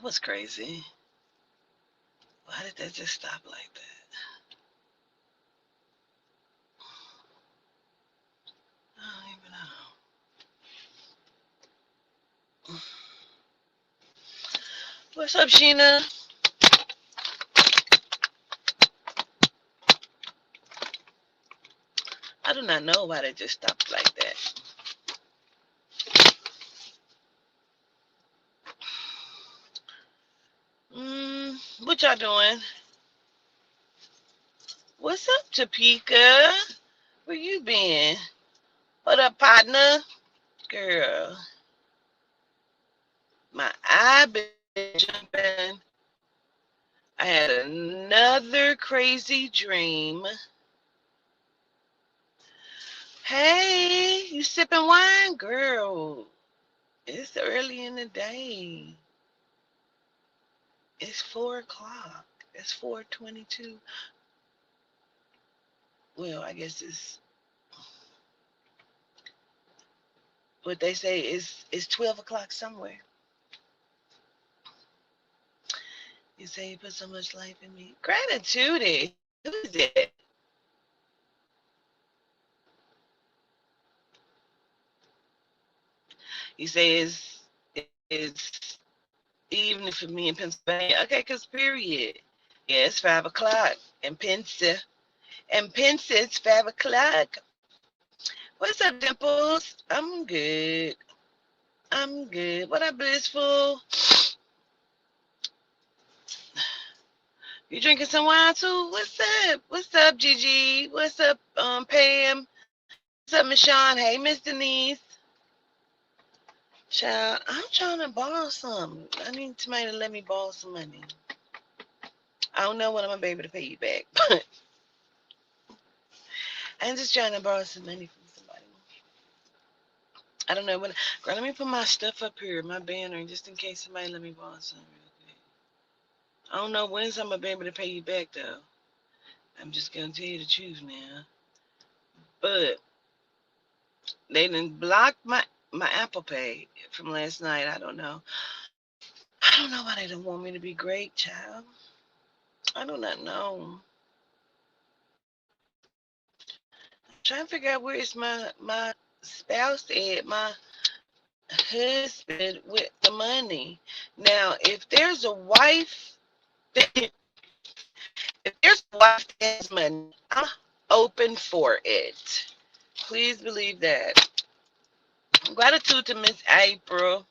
was crazy. Why did that just stop like that? I don't even know. What's up, Sheena? I do not know why they just stopped like that. What y'all doing? What's up, Topeka? Where you been? What up, partner? Girl, my eye been jumping. I had another crazy dream. Hey, you sipping wine? Girl, it's early in the day. It's 4 o'clock. It's 4:22. Well, I guess it's what they say is it's 12 o'clock somewhere. You say you put so much life in me. Gratitude. Who's that? You say it's evening for me in Pennsylvania. Okay, cause period. Yeah, it's 5 o'clock in Pennsylvania. And Pennsylvania, it's 5 o'clock. What's up, Dimples? I'm good. I'm good. What up, Blissful? You drinking some wine too? What's up? What's up, Gigi? What's up, Pam? What's up, Michonne? Hey, Miss Denise. Child, I'm trying to borrow some. I need somebody to let me borrow some money. I don't know when I'm gonna be able to pay you back, but I'm just trying to borrow some money from somebody. I don't know when. Girl, let me put my stuff up here, my banner, just in case somebody let me borrow some real quick. I don't know when I'm gonna be able to pay you back though. I'm just gonna tell you the truth now. But they didn't block my Apple Pay from last night. I don't know. I don't know why they don't want me to be great, child. I do not know. I'm trying to figure out where is my spouse at, my husband with the money. Now, if there's a wife, if there's a wife that has money, I'm open for it. Please believe that. Gratitude to Miss April.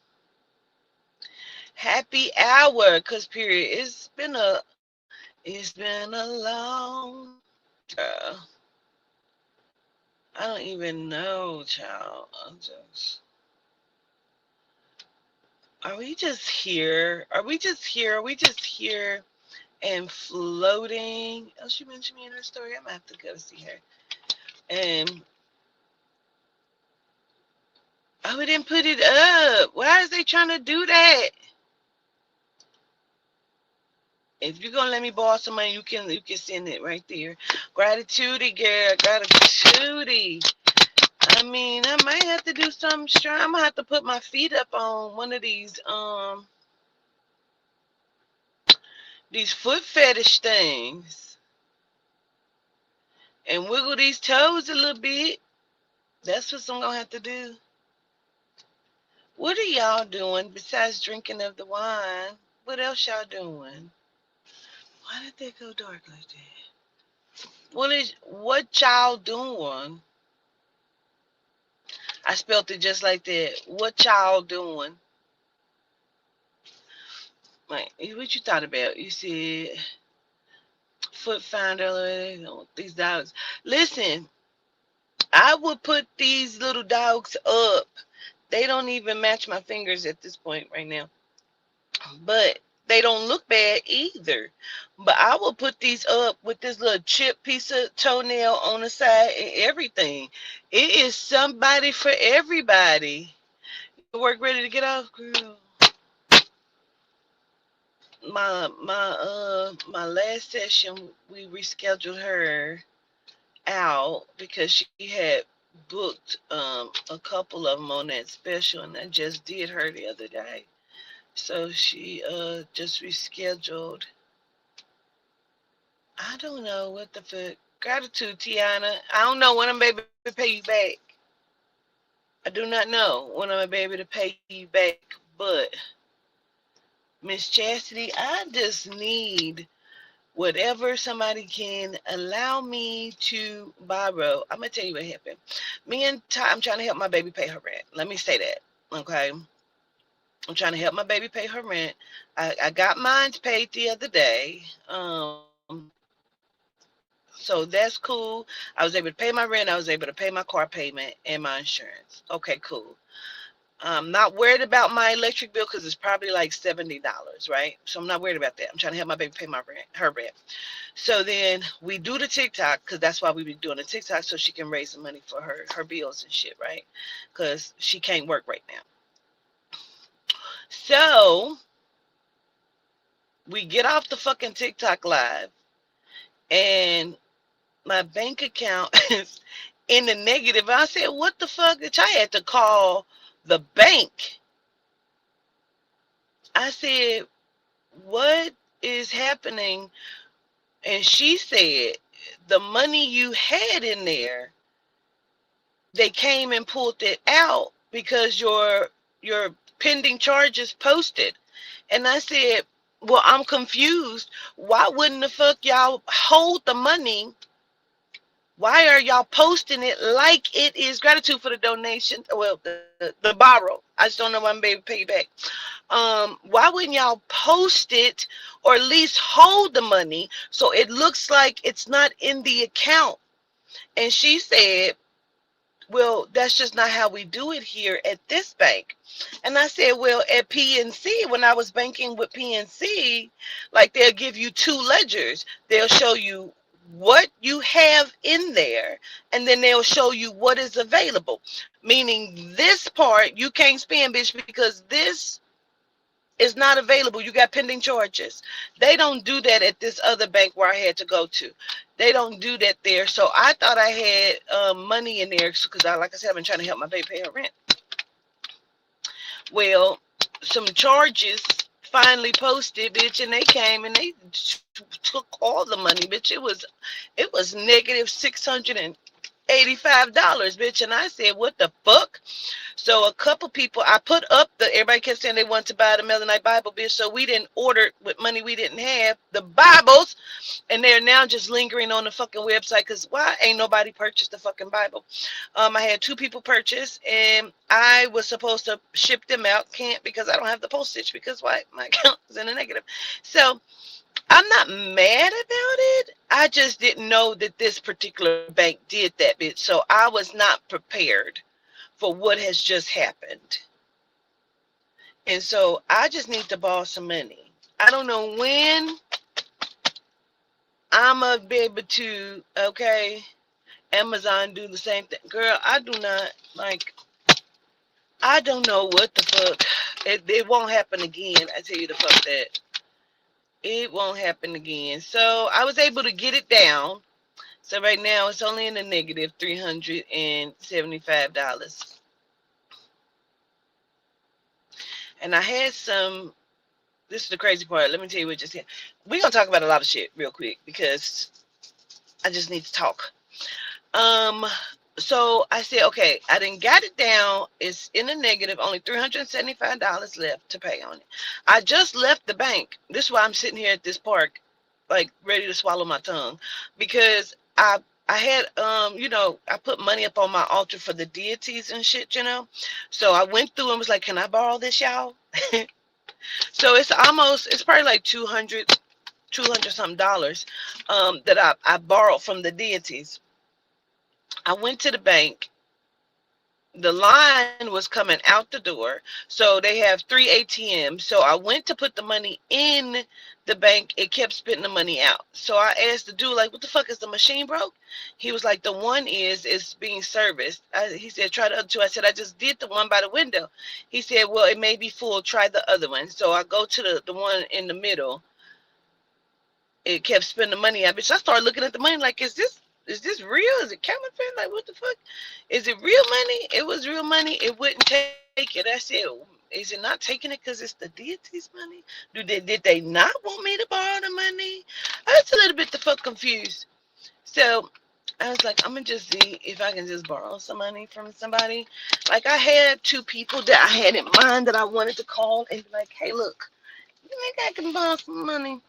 Happy hour, cause period. It's been a long. Uh, I don't even know, child. I'm just. Are we just here? Are we just here? Are we just here and floating? Oh, she mentioned me in her story. I'm gonna have to go see her. And oh, we didn't put it up. Why is they trying to do that? If you're gonna let me borrow some money, you can send it right there. Gratitude, girl. Gratitude. I mean, I might have to do something strong. I'm gonna have to put my feet up on one of these foot fetish things and wiggle these toes a little bit. That's what I'm gonna have to do. What are y'all doing besides drinking of the wine? What else y'all doing? Why did they go dark like that? What y'all doing? I spelled it just like that. What y'all doing? Like, what you thought about? You said foot finder, these dogs. Listen, I would put these little dogs up. They don't even match my fingers at this point right now. But they don't look bad either. But I will put these up with this little chip piece of toenail on the side and everything. It is somebody for everybody. Work ready to get off, girl. My last session we rescheduled her out because she had booked a couple of them on that special, and I just did her the other day. So she just rescheduled. I don't know what the fuck. Gratitude, Tiana. I don't know when I'm able to pay you back. I do not know when I'm gonna be able to pay you back, but Miss Chastity, I just need whatever somebody can allow me to borrow. I'm gonna tell you what happened. Me and Ty, I'm trying to help my baby pay her rent. Let me say that. Okay. I'm trying to help my baby pay her rent. I got mine paid the other day. So that's cool. I was able to pay my rent. I was able to pay my car payment and my insurance. Okay, cool. I'm not worried about my electric bill because it's probably like $70, right? So I'm not worried about that. I'm trying to help my baby pay my rent, her rent. So then we do the TikTok because that's why we be doing the TikTok so she can raise the money for her bills and shit, right? Because she can't work right now. So we get off the fucking TikTok live and my bank account is in the negative. I said, what the fuck? I had to call the bank. I said, what is happening? And she said, the money you had in there, they came and pulled it out because your pending charges posted. And I said, well, I'm confused. Why wouldn't the fuck y'all hold the money? Why are y'all posting it like it is gratitude for the donation? Well, the borrow. I just don't know when I'm able to pay you back. Why wouldn't y'all post it or at least hold the money so it looks like it's not in the account? And she said, well, that's just not how we do it here at this bank. And I said, well, at PNC, when I was banking with PNC, like they'll give you two ledgers. They'll show you what you have in there, and then they'll show you what is available. Meaning this part you can't spend, bitch, because this is not available. You got pending charges. They don't do that at this other bank where I had to go to. They don't do that there. So I thought I had money in there because, like I said, I've been trying to help my baby pay her rent. Well, some charges finally posted, bitch, and they came and they took all the money, bitch. It was negative $685, bitch, and I said, what the fuck? So a couple people, I put up everybody kept saying they wanted to buy the Melanin Bible, bitch. So we didn't order with money we didn't have the Bibles, and they're now just lingering on the fucking website because why ain't nobody purchased the fucking Bible? I had two people purchase, and I was supposed to ship them out. Can't because I don't have the postage because why? My account is in the negative. So I'm not mad about it. I just didn't know that this particular bank did that, bitch. So I was not prepared for what has just happened. And so I just need to borrow some money. I don't know when I'm going to be able to, okay, Amazon do the same thing. Girl, I do not, like, I don't know what the fuck. It won't happen again. I tell you the fuck that. It won't happen again. So I was able to get it down. So right now it's only in the negative $375. And I had some, this is the crazy part. Let me tell you what just happened. We're going to talk about a lot of shit real quick because I just need to talk. So I said, okay, I didn't got it down. It's in the negative, only $375 left to pay on it. I just left the bank. This is why I'm sitting here at this park, like ready to swallow my tongue, because I had I put money up on my altar for the deities and shit, So I went through and was like, can I borrow this, y'all? So it's probably like 200 something dollars that I borrowed from the deities. I went to the bank. The line was coming out the door. So they have 3 ATMs. So I went to put the money in the bank. It kept spitting the money out. So I asked the dude, like, what the fuck, is the machine broke? He was like, the one is being serviced. He said, try the other two. I said, I just did the one by the window. He said, well, it may be full. Try the other one. So I go to the one in the middle. It kept spending the money out. Bitch, I started looking at the money like, is this real? Is it counterfeit? Like, what the fuck? Is it real money? It was real money. It wouldn't take it. I said, Is it not taking it because it's the deity's money? Did they not want me to borrow the money? I was a little bit the fuck confused. So I was like, I'm gonna just see if I can just borrow some money from somebody. Like I had two people that I had in mind that I wanted to call and be like, hey, look, you think I can borrow some money?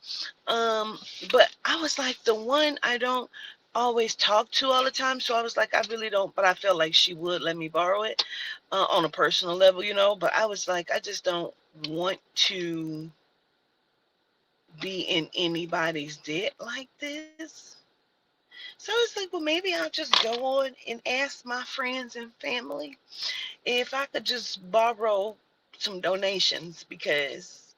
Um, but I was like the one I don't always talk to all the time. So I was like, I really don't, but I felt like she would let me borrow it on a personal level, But I was like, I just don't want to be in anybody's debt like this. So it's like, well, maybe I'll just go on and ask my friends and family if I could just borrow some donations because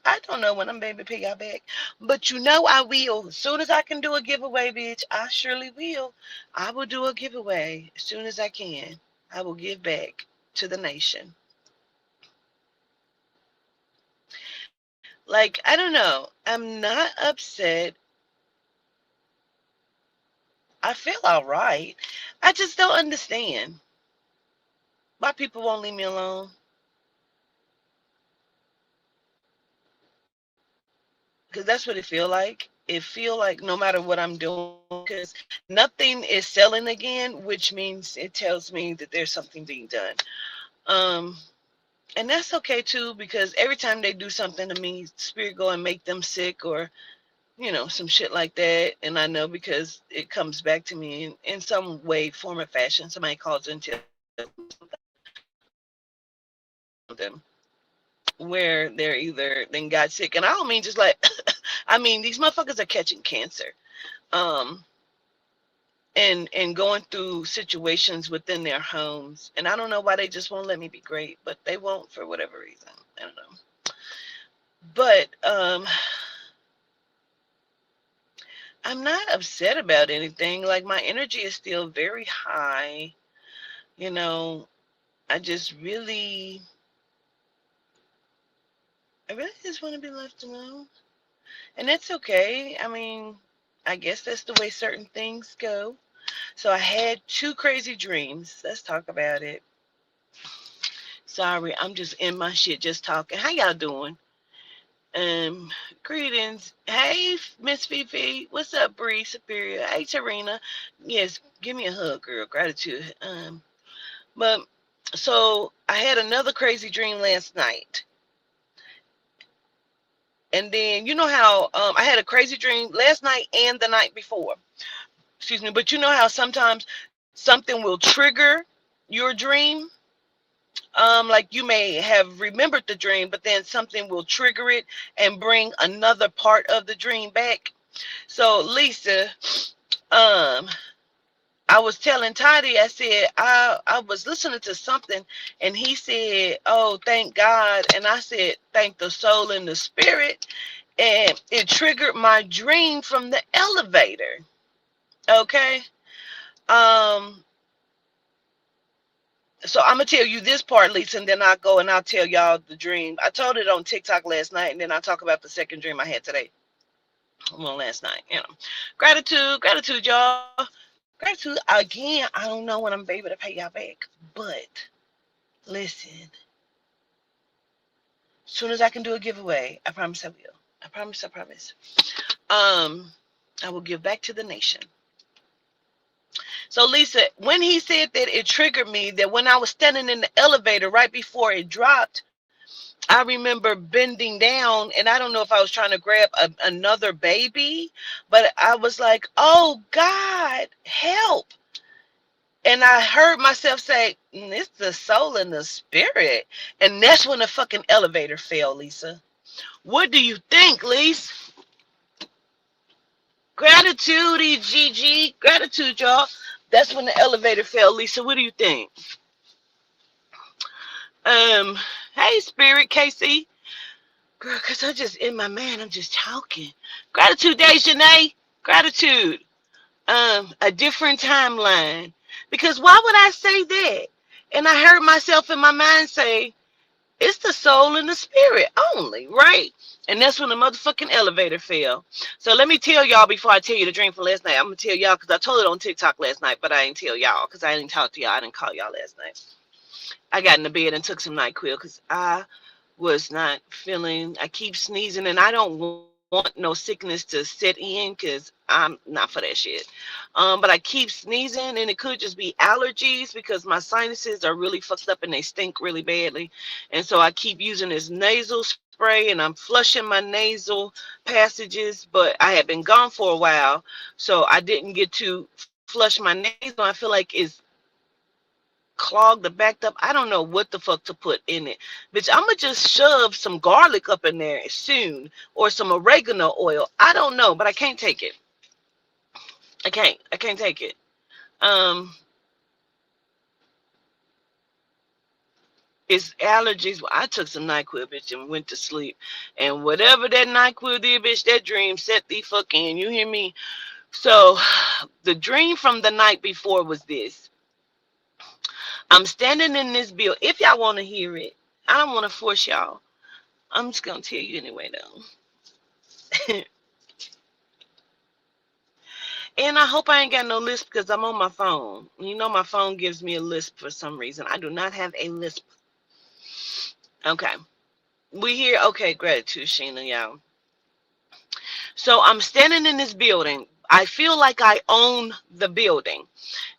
I don't know when I'm able to pay y'all back. But I will. As soon as I can do a giveaway, bitch, I surely will. I will do a giveaway as soon as I can. I will give back to the nation. Like, I don't know. I'm not upset. I feel all right. I just don't understand why people won't leave me alone. Because that's what it feel like. It feel like no matter what I'm doing, because nothing is selling again, which means it tells me that there's something being done. Um, and that's okay too, because every time they do something to me, spirit go and make them sick or some shit like that. And I know because it comes back to me in some way, form, or fashion. Somebody calls and tells them where they're either then got sick, and I don't mean just like I mean these motherfuckers are catching cancer. Um, and going through situations within their homes. And I don't know why they just won't let me be great, but they won't for whatever reason. I don't know. But I'm not upset about anything. Like my energy is still very high. You know, I just really I really just want to be left alone. And that's okay. I mean, I guess that's the way certain things go. So I had two crazy dreams. Let's talk about it. Sorry, I'm just in my shit just talking. How y'all doing? Um, Greetings. Hey, Miss Fifi. What's up, Bree Superior? Hey, Tarina. Yes, give me a hug, girl. Gratitude. But so I had another crazy dream last night. And then you know how I had a crazy dream last night and the night before. Excuse me, but you know how sometimes something will trigger your dream? Like you may have remembered the dream, but then something will trigger it and bring another part of the dream back. So Lisa, um, I was telling Toddy, I said I was listening to something, and he said, "Oh, thank God," and I said, "Thank the soul and the spirit," and it triggered my dream from the elevator. Okay, um, so I'm gonna tell you this part, Lisa, and then I'll go and I'll tell y'all the dream. I told it on TikTok last night, and then I'll talk about the second dream I had today. Well, last night, gratitude, y'all. Gratitude again. I don't know when I'm able to pay y'all back, but listen, as soon as I can do a giveaway, I promise I will. I promise. I promise. I will give back to the nation. So Lisa, when he said that, it triggered me that when I was standing in the elevator right before it dropped, I remember bending down, and I don't know if I was trying to grab another baby, but I was like, "Oh God, help!" And I heard myself say, "It's the soul and the spirit," and that's when the fucking elevator fell, Lisa. What do you think, Lisa? Gratitude, EGG. Gratitude, y'all. That's when the elevator fell, Lisa. What do you think? Um, hey, Spirit, Casey. Girl, because I just, in my mind, I'm just talking. Gratitude, Dejanay. Gratitude. A different timeline. Because why would I say that? And I heard myself in my mind say, it's the soul and the spirit only, right? And that's when the motherfucking elevator fell. So let me tell y'all before I tell you the dream from last night. I'm going to tell y'all because I told it on TikTok last night, but I didn't tell y'all because I didn't talk to y'all. I didn't call y'all last night. I got in the bed and took some NyQuil because I was not feeling. I keep sneezing, and I don't want no sickness to set in because I'm not for that shit. But I keep sneezing, and it could just be allergies because my sinuses are really fucked up and they stink really badly. And so I keep using this nasal spray, and I'm flushing my nasal passages. But I had been gone for a while, so I didn't get to flush my nasal. I feel like it's clogged or backed up. I don't know what the fuck to put in it. Bitch, I'ma just shove some garlic up in there soon or some oregano oil. I don't know, but I can't take it. I can't take it. Um it's allergies. Well, I took some NyQuil, bitch, and went to sleep. And whatever that NyQuil did, bitch, that dream set the fuck in. You hear me? So the dream from the night before was this. I'm standing in this building. If y'all want to hear it, I don't want to force y'all. I'm just gonna tell you anyway, though. And I hope I ain't got no lisp because I'm on my phone. You know my phone gives me a lisp for some reason. I do not have a lisp. Okay. We here. Okay, gratitude, Sheena, y'all. So I'm standing in this building. I feel like I own the building.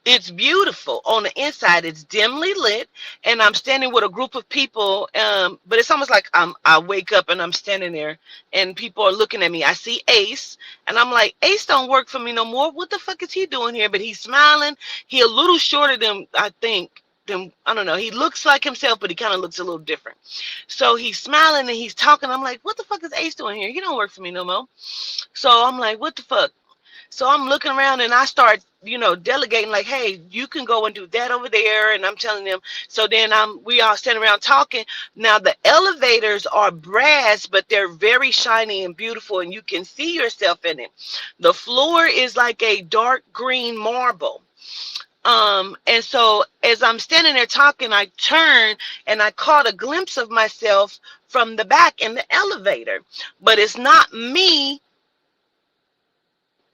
It's beautiful on the inside. It's dimly lit, and I'm standing with a group of people. But it's almost like I wake up and I'm standing there, and people are looking at me. I see Ace, and I'm like, Ace don't work for me no more. What the fuck is he doing here? But he's smiling. He a little shorter than I think. Than, I don't know. He looks like himself, but he kind of looks a little different. So he's smiling and he's talking. I'm like, what the fuck is Ace doing here? He don't work for me no more. So I'm like, what the fuck? So I'm looking around and I start, delegating like, hey, you can go and do that over there. And I'm telling them. So then we all standing around talking. Now the elevators are brass, but they're very shiny and beautiful, and you can see yourself in it. The floor is like a dark green marble. And so as I'm standing there talking, I turn and I caught a glimpse of myself from the back in the elevator, but it's not me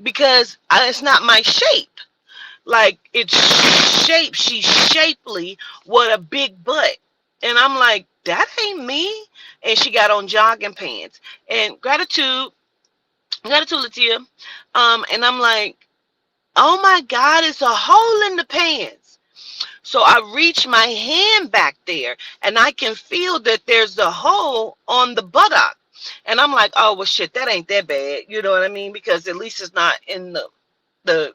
because it's not my shape. Like it's shape, she's shapely with a big butt. And I'm like, that ain't me. And she got on jogging pants. And gratitude, Latia. And I'm like, oh my God, it's a hole in the pants. So I reach my hand back there and I can feel that there's a hole on the buttock. And I'm like, oh, well, shit, that ain't that bad. You know what I mean? Because at least it's not in the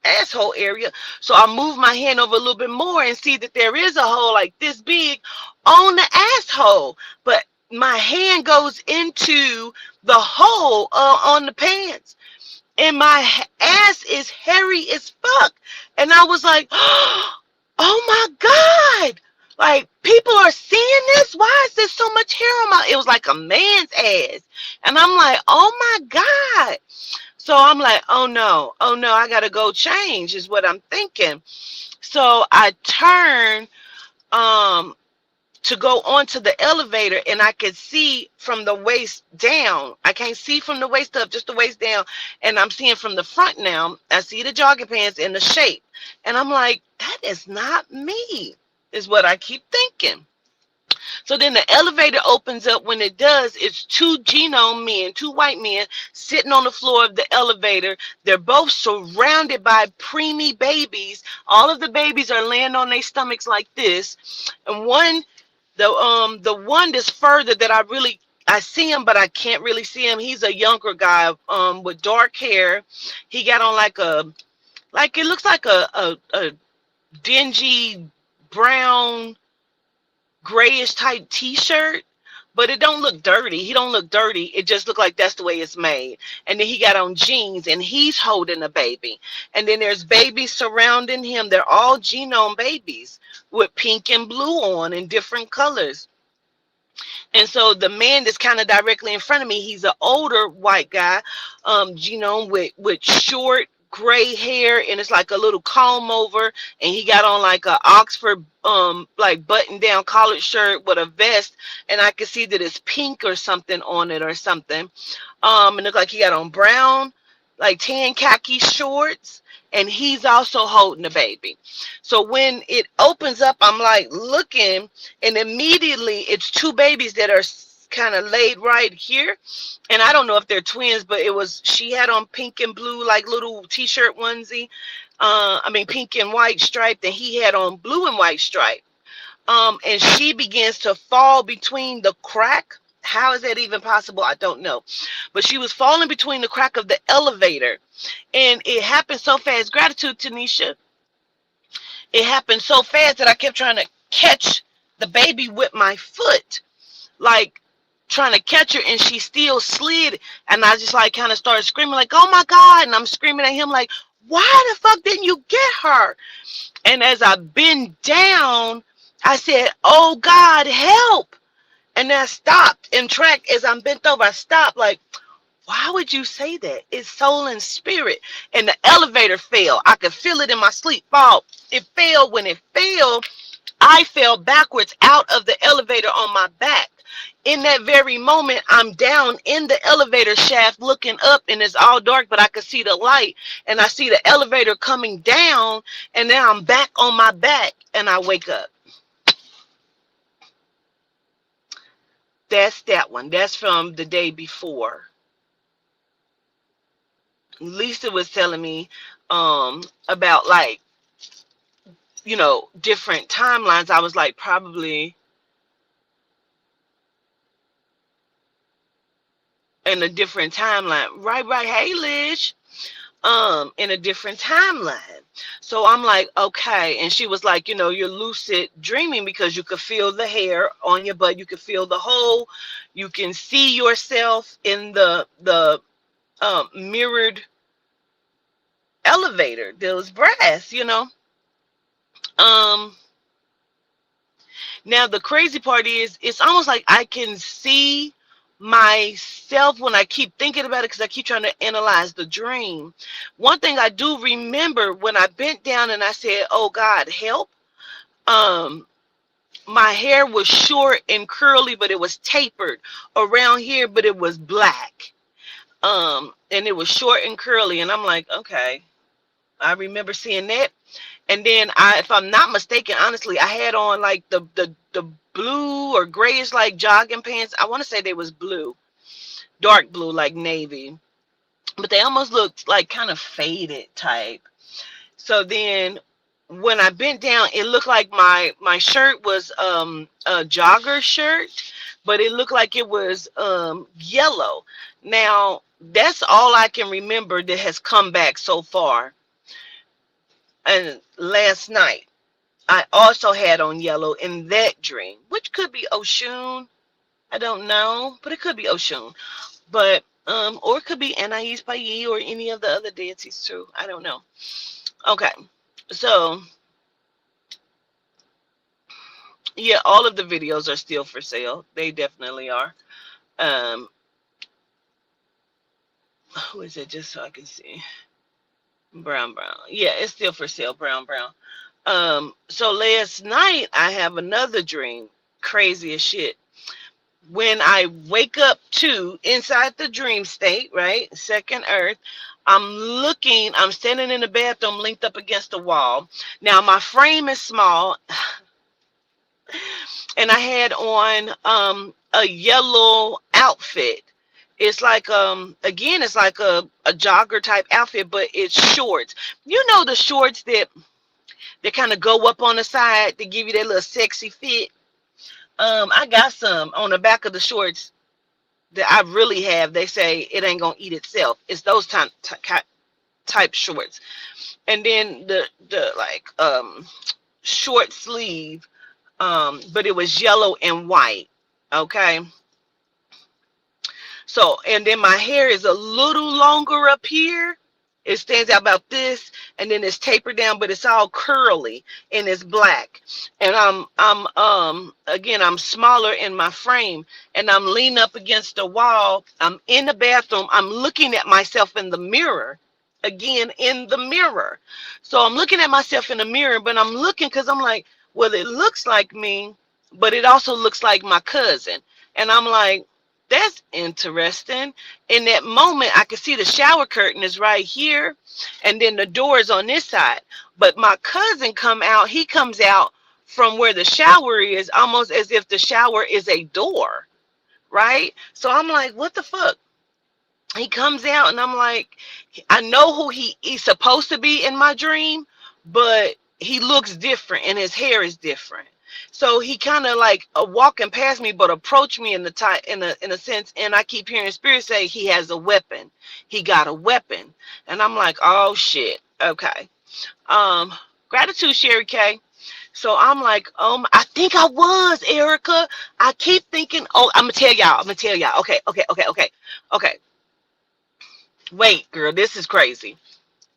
asshole area. So I move my hand over a little bit more and see that there is a hole like this big on the asshole. But my hand goes into the hole on the pants. And my ass is hairy as fuck. And I was like, oh my God. Like, people are seeing this? Why is there so much hair on my... It was like a man's ass. And I'm like, oh my God. So I'm like, oh no, I got to go change is what I'm thinking. So I turn to go onto the elevator, and I could see from the waist down. I can't see from the waist up, just the waist down. And I'm seeing from the front now. I see the jogging pants and the shape. And I'm like, that is not me, is what I keep thinking. So then the elevator opens up. When it does, it's two genome men, two white men sitting on the floor of the elevator. They're both surrounded by preemie babies. All of the babies are laying on their stomachs like this. And the one that's further that I see him, but I can't really see him. He's a younger guy with dark hair. He got on it looks like a dingy brown grayish type t-shirt, but it don't look dirty. He don't look dirty. It just look like that's the way it's made. And then he got on jeans and he's holding a baby. And then there's babies surrounding him. They're all genome babies with pink and blue on in different colors. And so the man that's kind of directly in front of me, he's an older white guy, genome with short gray hair, and it's like a little comb over, and he got on like a Oxford like button down collared shirt with a vest, and I could see that it's pink or something on it or something. And look like he got on brown like tan khaki shorts, and he's also holding the baby. So when it opens up, I'm like looking, and immediately it's two babies that are kind of laid right here. And I don't know if they're twins, but it was, she had on pink and blue, like little t-shirt onesie. I mean, pink and white striped, and he had on blue and white stripe. And she begins to fall between the crack. How is that even possible? I don't know. But she was falling between the crack of the elevator. And it happened so fast. Gratitude, Tanisha. It happened so fast that I kept trying to catch the baby with my foot. Like trying to catch her, and she still slid. And I just like kind of started screaming like, oh my God. And I'm screaming at him like, why the fuck didn't you get her? And as I bend down, I said, oh God, help. And then I stopped and tracked. As I'm bent over, I stopped like, why would you say that? It's soul and spirit. And the elevator fell. I could feel it in my sleep fall. It fell. When it fell, I fell backwards out of the elevator on my back. In that very moment, I'm down in the elevator shaft looking up, and it's all dark, but I could see the light, and I see the elevator coming down, and then I'm back on my back, and I wake up. That's that one. That's from the day before. Lisa was telling me about, like, different timelines. I was like, probably in a different timeline. Right. Hey, Lish. In a different timeline. So I'm like, okay. And she was like, you're lucid dreaming because you could feel the hair on your butt. You could feel the hole. You can see yourself in the mirrored elevator. There was brass, Now the crazy part is, it's almost like I can see myself when I keep thinking about it, because I keep trying to analyze the dream. One thing I do remember, when I bent down and I said, oh God, help, my hair was short and curly, but it was tapered around here, but it was black. And it was short and curly, and I'm like, okay, I remember seeing that. And then if I'm not mistaken, honestly, I had on like the blue or grayish like jogging pants. I want to say they was blue, dark blue, like navy, but they almost looked like kind of faded type. So then when I bent down, it looked like my shirt was a jogger shirt, but it looked like it was yellow. Now that's all I can remember that has come back so far. And last night, I also had on yellow in that dream, which could be Oshun. I don't know, but it could be Oshun. But or it could be Anais Payi or any of the other deities too. I don't know. Okay, so yeah, all of the videos are still for sale. They definitely are. Who is it? Just so I can see. Brown. Yeah, it's still for sale. Brown. So last night I have another dream, crazy as shit. When I wake up to inside the dream state, right? Second earth, I'm standing in the bathroom linked up against the wall. Now my frame is small, and I had on a yellow outfit. It's like again, it's like a jogger type outfit, but it's shorts. The shorts that kind of go up on the side to give you that little sexy fit. I got some on the back of the shorts that I really have. They say it ain't gonna eat itself. It's those type shorts. And then the like short sleeve, but it was yellow and white. Okay. So, and then my hair is a little longer up here. It stands out about this, and then it's tapered down, but it's all curly and it's black. And I'm smaller in my frame, and I'm leaning up against the wall. I'm in the bathroom. I'm looking at myself in the mirror, again in the mirror. So I'm looking at myself in the mirror, but I'm looking because I'm like, well, it looks like me, but it also looks like my cousin. And I'm like, That's interesting. In that moment, I could see the shower curtain is right here, and then the door is on this side. But my cousin come out, he comes out from where the shower is, almost as if the shower is a door, right? So I'm like, what the fuck? He comes out, and I'm like, I know who he's supposed to be in my dream, but he looks different and his hair is different. So he kind of like walking past me, but approached me in the in a sense. And I keep hearing spirit say he has a weapon. He got a weapon, and I'm like, oh shit, okay. Um, Gratitude, Sherry K. So I'm like, I think I was Erica. I keep thinking, oh, I'm gonna tell y'all. I'm gonna tell y'all. Okay. Wait, girl, this is crazy.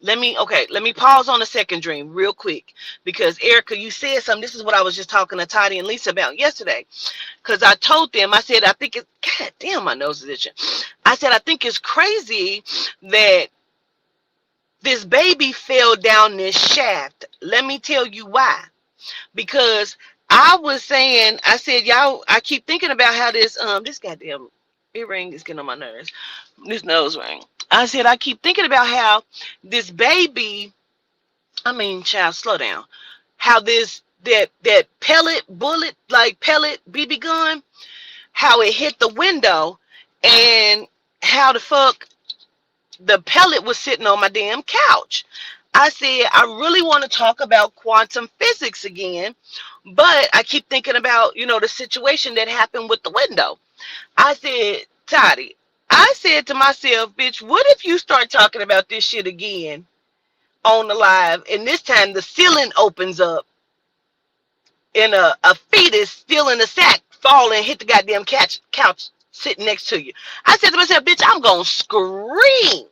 Let me pause on the second dream real quick, because Erica, you said something. This is what I was just talking to Toddy and Lisa about yesterday. Because I told them, I said, I think it's, God damn, my nose is itching. I said, I think it's crazy that this baby fell down this shaft. Let me tell you why. Because I was saying, I said, y'all, I keep thinking about how this goddamn earring is getting on my nerves. This nose ring. I said, I keep thinking about how this baby, I mean, child, slow down. How that pellet BB gun, how it hit the window, and how the fuck the pellet was sitting on my damn couch. I said, I really want to talk about quantum physics again, but I keep thinking about, the situation that happened with the window. I said, Toddy, I said to myself, bitch, what if you start talking about this shit again on the live, and this time the ceiling opens up and a fetus still in the sack fall and hit the goddamn couch sitting next to you. I said to myself, bitch, I'm going to scream.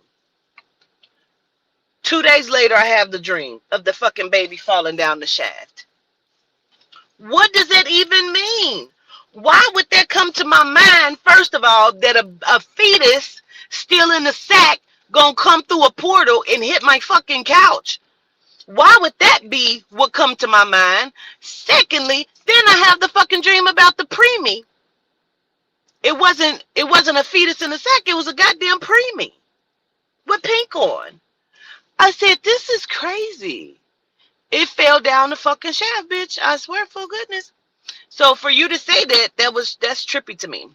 2 days later, I have the dream of the fucking baby falling down the shaft. What does that even mean? Why would that come to my mind, first of all, that a fetus still in the sack gonna come through a portal and hit my fucking couch? Why would that be what come to my mind? Secondly, then I have the fucking dream about the preemie. It wasn't a fetus in the sack, it was a goddamn preemie with pink on. I said, this is crazy. It fell down the fucking shaft, bitch. I swear, for goodness. So for you to say that's trippy to me.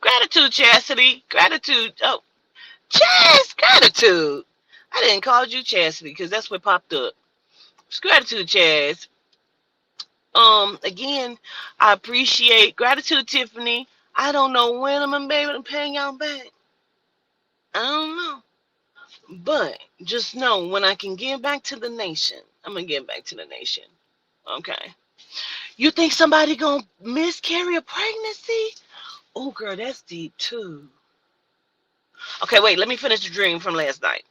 Gratitude, Chastity. Gratitude. Oh, gratitude. I didn't call you Chastity because that's what popped up. It's gratitude, Chaz. Again, I appreciate gratitude, Tiffany. I don't know when I'm gonna be able to pay y'all back. I don't know. But just know when I can give back to the nation, I'm gonna give back to the nation. Okay. You think somebody gonna miscarry a pregnancy? Oh, girl, that's deep too. Okay, wait, let me finish the dream from last night.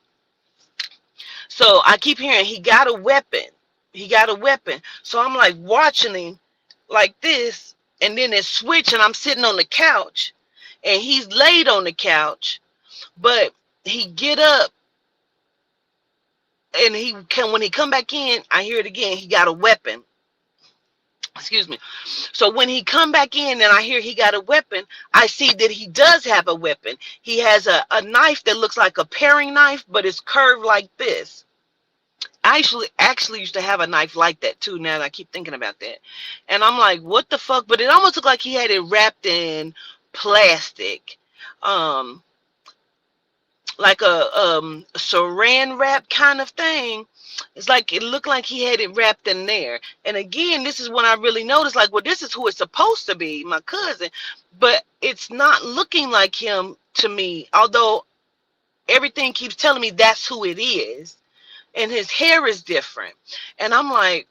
So I keep hearing he got a weapon. He got a weapon. So I'm like watching him like this, and then it switch, and I'm sitting on the couch, and he's laid on the couch, but he get up, and when he come back in, I hear it again. He got a weapon. Excuse me. So when he come back in and I hear he got a weapon, I see that he does have a weapon. He has a knife that looks like a paring knife, but it's curved like this. I actually used to have a knife like that too. Now that I keep thinking about that, and I'm like, what the fuck? But it almost looked like he had it wrapped in plastic, like a saran wrap kind of thing. It's like it looked like he had it wrapped in there. And again, this is when I really noticed, like, well, this is who it's supposed to be, my cousin, but it's not looking like him to me. Although everything keeps telling me that's who it is, and his hair is different. And I'm like,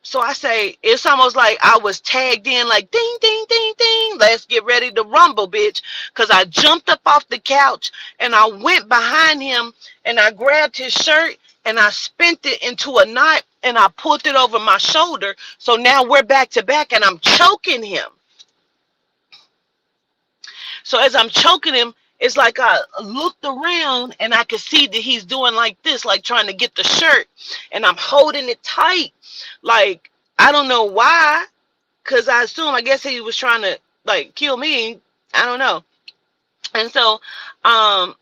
so I say, it's almost like I was tagged in, like, ding, ding, ding, ding. Let's get ready to rumble, bitch. Because I jumped up off the couch, and I went behind him, and I grabbed his shirt, and I spent it into a knot, and I pulled it over my shoulder. So now we're back to back, and I'm choking him. So as I'm choking him, it's like I looked around, and I could see that he's doing like this, like trying to get the shirt, and I'm holding it tight. Like, I don't know why, because I guess he was trying to, like, kill me. I don't know. And so um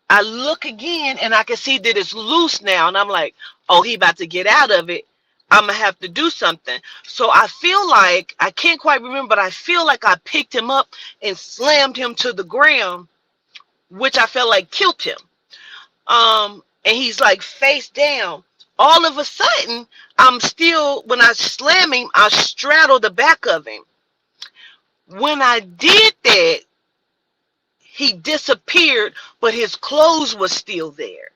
I look again and I can see that it's loose now. And I'm like, oh, he about to get out of it. I'm going to have to do something. So I feel like, I can't quite remember, but I feel like I picked him up and slammed him to the ground, which I felt like killed him. And he's like face down. All of a sudden, I'm still, when I slam him, I straddle the back of him. When I did that, he disappeared, but his clothes was still there.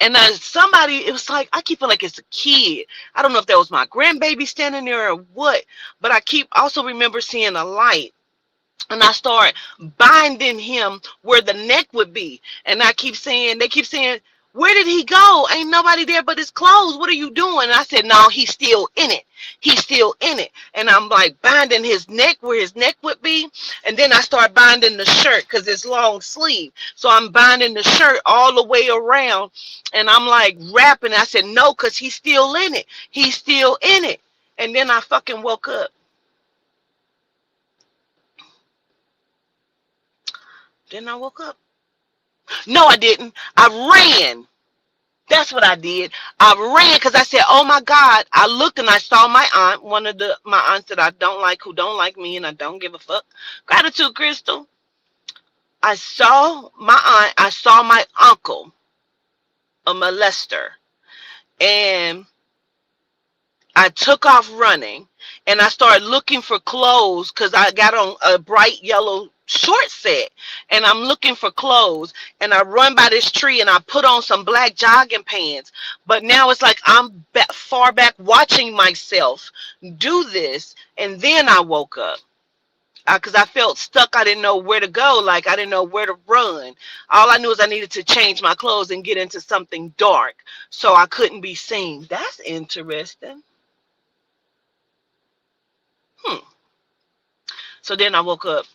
And then somebody, it was like, I keep feeling like it's a kid. I don't know if that was my grandbaby standing there or what, but I keep also remember seeing a light. And I start binding him where the neck would be. And I keep saying, they keep saying, where did he go? Ain't nobody there but his clothes. What are you doing? And I said, no, he's still in it. He's still in it. And I'm like binding his neck where his neck would be. And then I start binding the shirt because it's long sleeve. So I'm binding the shirt all the way around. And I'm like wrapping. I said, no, because he's still in it. He's still in it. And then I fucking woke up. Then I woke up. No, I didn't. I ran. That's what I did. I ran because I said, "Oh my God!" I looked and I saw my aunt, one of my aunts that I don't like, who don't like me, and I don't give a fuck. Gratitude, Crystal. I saw my aunt. I saw my uncle, a molester, and I took off running, and I started looking for clothes because I got on a bright yellow short set, and I'm looking for clothes, and I run by this tree, and I put on some black jogging pants. But now it's like I'm far back watching myself do this, and then I woke up because I felt stuck. I didn't know where to go. Like I didn't know where to run. All I knew is I needed to change my clothes and get into something dark so I couldn't be seen. That's interesting. Hmm. So then I woke up.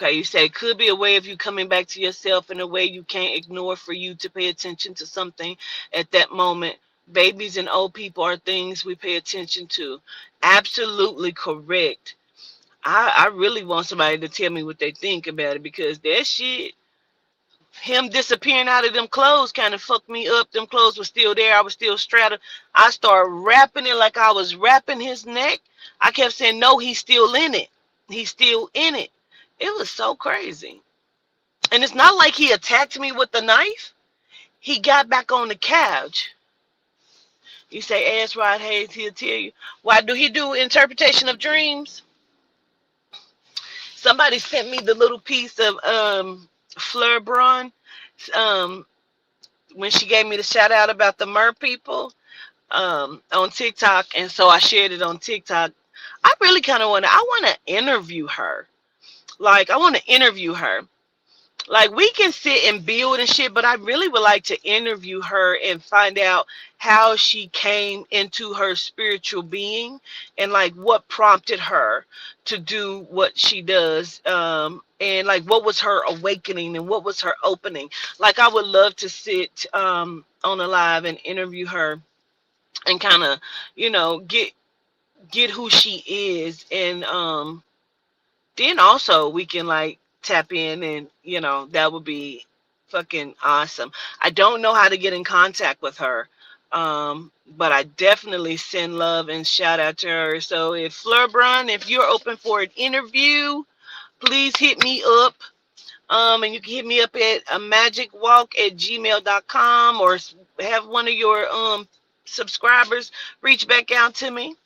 Okay, you say it could be a way of you coming back to yourself in a way you can't ignore for you to pay attention to something at that moment. Babies and old people are things we pay attention to. Absolutely correct. I really want somebody to tell me what they think about it because that shit, him disappearing out of them clothes kind of fucked me up. Them clothes were still there. I was still straddled. I started wrapping it like I was wrapping his neck. I kept saying, no, he's still in it. He's still in it. It was so crazy. And it's not like he attacked me with the knife. He got back on the couch. You say, ask Rod Hayes, he'll tell you. Why do he do interpretation of dreams? Somebody sent me the little piece of Fleur Braun um, when she gave me the shout out about the mer people on TikTok. And so I shared it on TikTok. I really kind of I want to interview her. Like, I want to interview her. Like, we can sit and build and shit, but I really would like to interview her and find out how she came into her spiritual being and like what prompted her to do what she does. And like what was her awakening and what was her opening. Like, I would love to sit on a live and interview her and kind of, get who she is. And then also we can like tap in and that would be fucking awesome. I don't know how to get in contact with her, but I definitely send love and shout out to her. So if Fleur Brun, if you're open for an interview, please hit me up. And you can hit me up at a magicwalk@gmail.com or have one of your subscribers reach back out to me.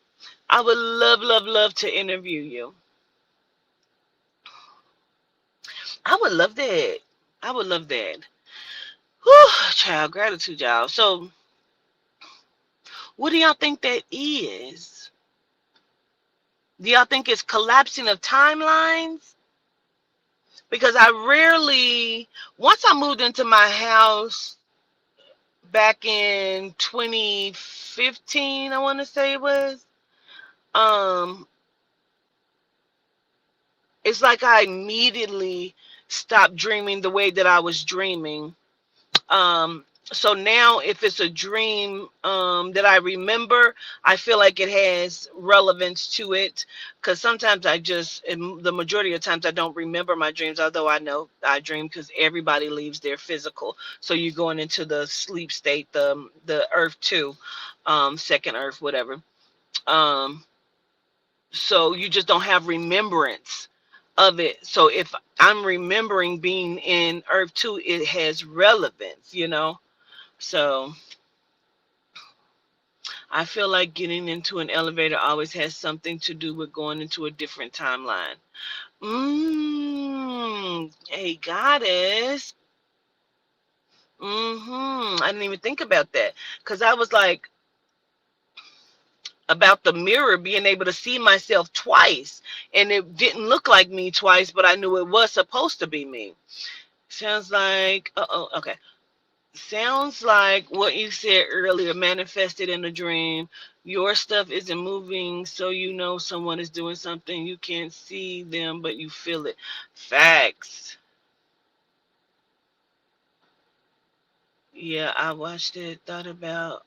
I would love, love, love to interview you. I would love that. I would love that. Whew, child, gratitude, y'all. So, what do y'all think that is? Do y'all think it's collapsing of timelines? Because I rarely, once I moved into my house back in 2015, I want to say it was, um, it's like I immediately stopped dreaming the way that I was dreaming. So now if it's a dream that I remember, I feel like it has relevance to it, because sometimes I just, and the majority of times I don't remember my dreams, although I know I dream, because everybody leaves their physical. So you're going into the sleep state, the earth too, second earth, whatever. um so you just don't have remembrance of it. So if I'm remembering being in earth 2, it has relevance, so I feel like getting into an elevator always has something to do with going into a different timeline. Hey, goddess. I didn't even think about that, because I was like, about the mirror, being able to see myself twice, and it didn't look like me twice, but I knew it was supposed to be me. Sounds like, okay. Sounds like what you said earlier, manifested in a dream. Your stuff isn't moving, so you know someone is doing something. You can't see them, but you feel it. Facts. Yeah, I watched it, thought about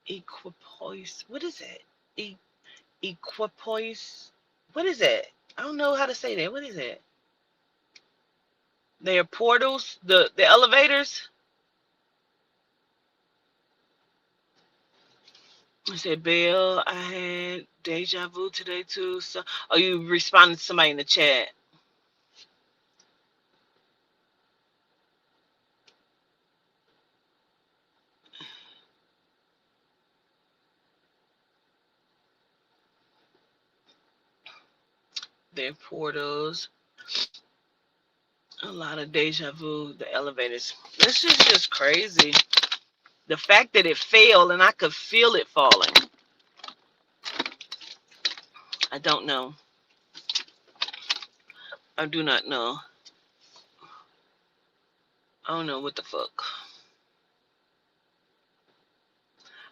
equipoise. What is that? E- equipoise. What is that? I don't know how to say that. What is that? They are portals, the elevators. I said, Bill, I had deja vu today too. So, oh, you responded to somebody in the chat. Their portals, a lot of deja vu, the elevators. This is just crazy. The fact that it fell and I could feel it falling. I don't know. I do not know. I don't know what the fuck.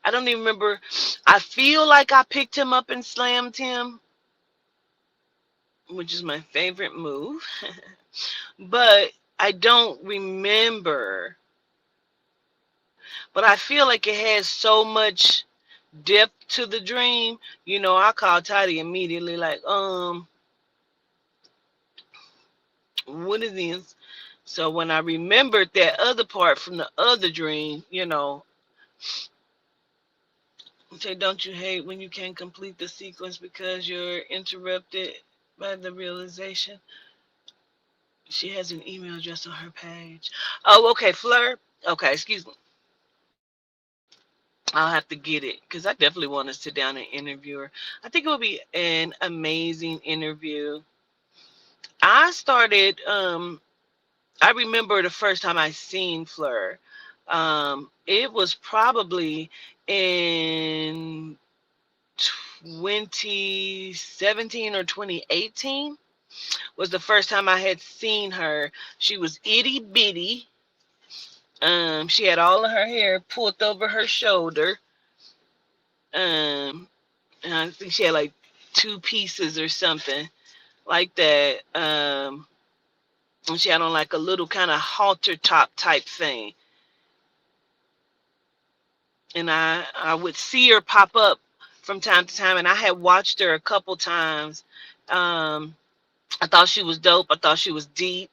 I don't even remember. I feel like I picked him up and slammed him, which is my favorite move. But I don't remember. But I feel like it has so much depth to the dream. I called Toddy immediately, like, what is this? So when I remembered that other part from the other dream, say, don't you hate when you can't complete the sequence because you're interrupted by the realization? She has an email address on her page. Oh, okay, Fleur. Okay, excuse me. I'll have to get it, because I definitely want to sit down and interview her. I think it would be an amazing interview. I started, I remember the first time I seen Fleur. It was probably in 2017 or 2018 was the first time I had seen her. She was itty bitty. She had all of her hair pulled over her shoulder. Um, and I think she had like two pieces or something like that. And she had on like a little kind of halter top type thing. And I would see her pop up from time to time, and I had watched her a couple times. I thought she was dope. I thought she was deep.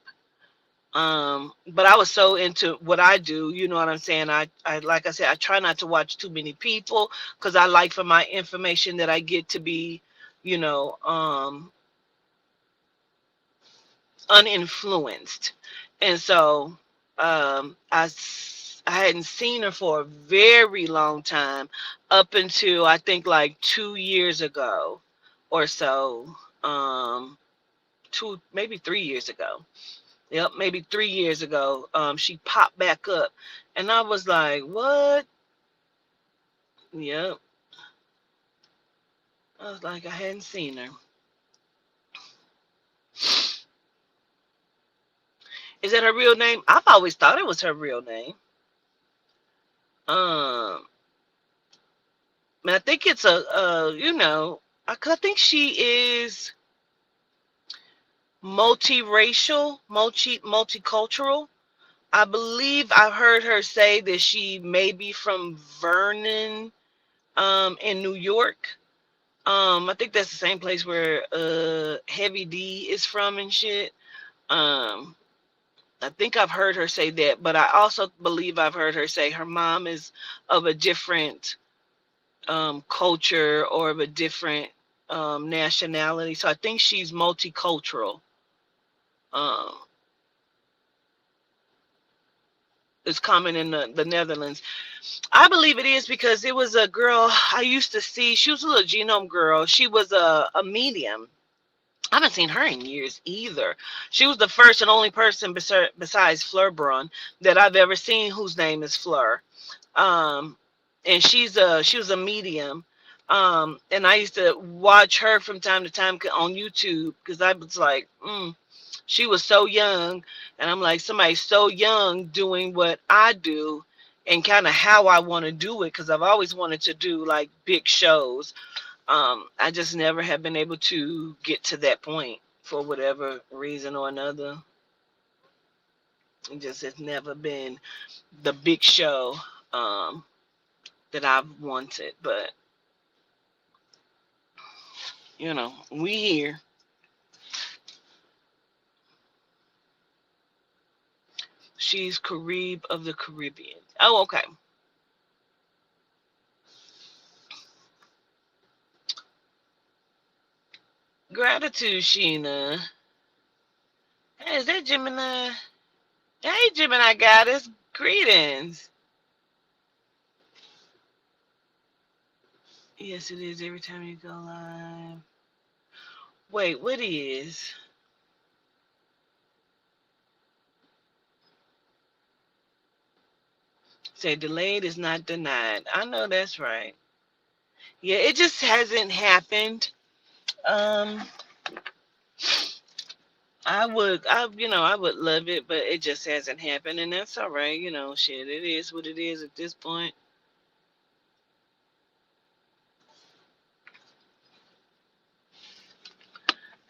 But I was so into what I do, you know what I'm saying? I like I said, I try not to watch too many people, because I like for my information that I get to be, you know, uninfluenced. And so I hadn't seen her for a very long time, up until I think like 2 years ago or so. Maybe 3 years ago. Yep, maybe 3 years ago. She popped back up, and I was like, "What?" Yep, I was like, I hadn't seen her. Is that her real name? I've always thought it was her real name. Um, I think it's I think she is multiracial, multicultural. I believe I heard her say that she may be from Vernon, in New York. I think that's the same place where Heavy D is from and shit. Um, I think I've heard her say that, but I also believe I've heard her say her mom is of a different culture or of a different nationality. So I think she's multicultural. Um, it's common in the Netherlands. I believe it is because it was a girl I used to see. She was a little genome girl. She was a medium. I haven't seen her in years either. She was the first and only person besides Fleur Brun that I've ever seen whose name is Fleur. Um, and she was a medium. And I used to watch her from time to time on YouTube because I was like, she was so young, and I'm like, somebody so young doing what I do and kind of how I want to do it because I've always wanted to do like big shows. I just never have been able to get to that point for whatever reason or another. It just has never been the big show um, that I've wanted. But we here. She's Carib of the Caribbean. Oh, okay. Gratitude, Sheena. Hey, is that Gemini? Hey, Gemini goddess. Greetings. Yes, it is every time you go live. Wait, what is? Say delayed is not denied. I know that's right. Yeah, it just hasn't happened. Um, I would love it, but it just hasn't happened, and that's all right. Shit, it is what it is at this point.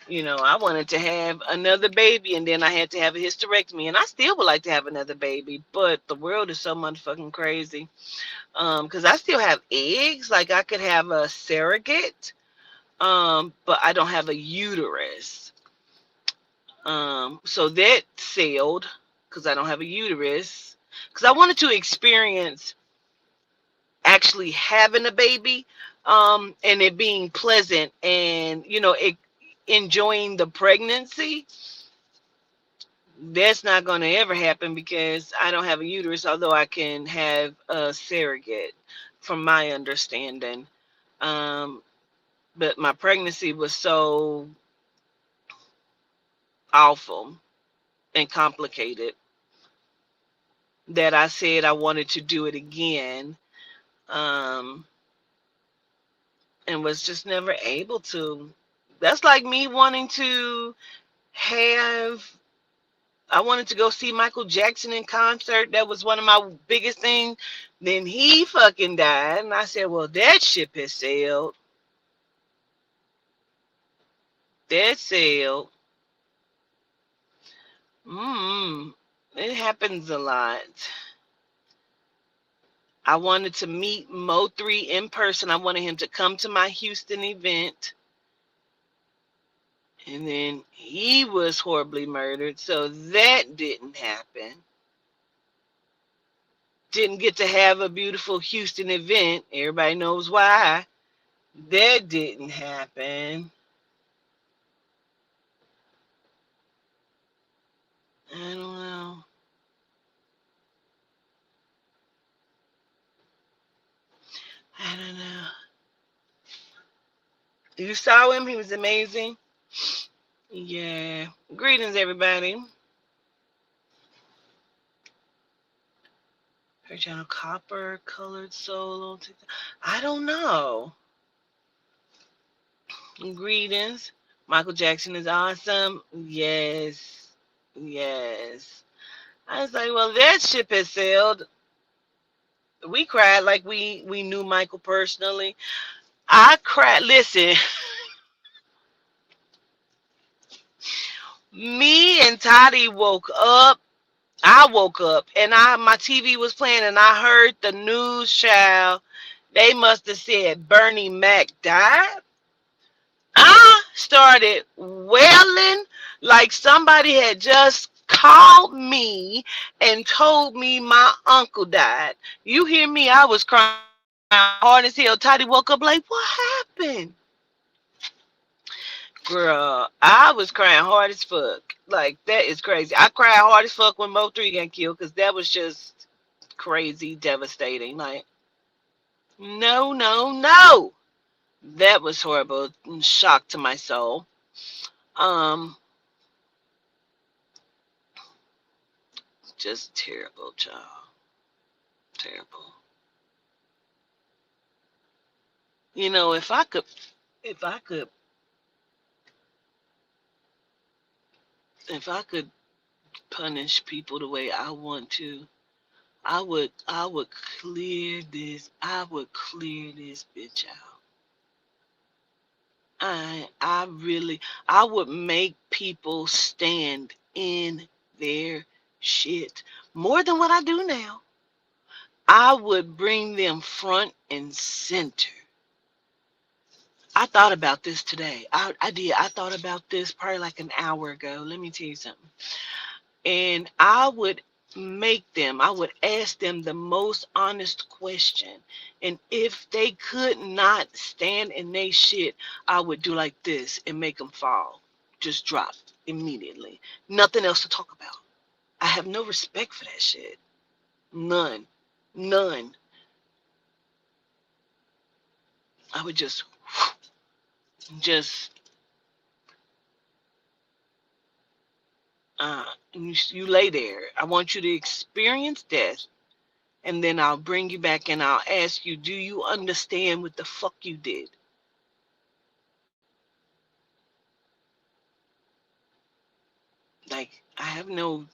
I wanted to have another baby, and then I had to have a hysterectomy, and I still would like to have another baby, but the world is so motherfucking crazy. Because I still have eggs, like I could have a surrogate, but I don't have a uterus. So that sailed because I don't have a uterus. Because I wanted to experience actually having a baby, and it being pleasant, and enjoying the pregnancy. That's not going to ever happen because I don't have a uterus, although I can have a surrogate, from my understanding. Um, but my pregnancy was so awful and complicated that I said I wanted to do it again, um, and was just never able to. That's like me wanting to have. I wanted to go see Michael Jackson in concert. That was one of my biggest things. Then he fucking died, and I said, "Well, that ship has sailed. That sailed." It happens a lot. I wanted to meet Mo3 in person. I wanted him to come to my Houston event. And then he was horribly murdered. So that didn't happen. Didn't get to have a beautiful Houston event. Everybody knows why. That didn't happen. I don't know. I don't know. You saw him? He was amazing. Yeah. Greetings, everybody. Her channel, Copper Colored Soul on TikTok. I don't know. Greetings. Michael Jackson is awesome. Yes. Yes. I was like, well, that ship has sailed. We cried like we knew Michael personally. I cried. Listen, me and Toddy woke up I woke up and my TV was playing and I heard the news, child. They must have said Bernie Mac died. I started wailing like somebody had just called me and told me my uncle died. You hear me? I was crying hard as hell. Toddy woke up like, what happened? Girl, I was crying hard as fuck. Like, that is crazy. I cried hard as fuck when Mo 3 got killed because that was just crazy, devastating. Like, no, no, no. That was horrible. Shock to my soul. Um, just terrible, child. Terrible. You know, if I could, if I could punish people the way I want to, I would clear this. I would clear this bitch out. I really, I would make people stand in their shit more than what I do now. I would bring them front and center. I thought about this today. I did. I thought about this probably like an hour ago. Let me tell you something. And I would ask them the most honest question. And if they could not stand in their shit, I would do like this and make them fall. Just drop immediately. Nothing else to talk about. I have no respect for that shit. None. None. I would just you lay there. I want you to experience death, and then I'll bring you back and I'll ask you, do you understand what the fuck you did? Like, I have no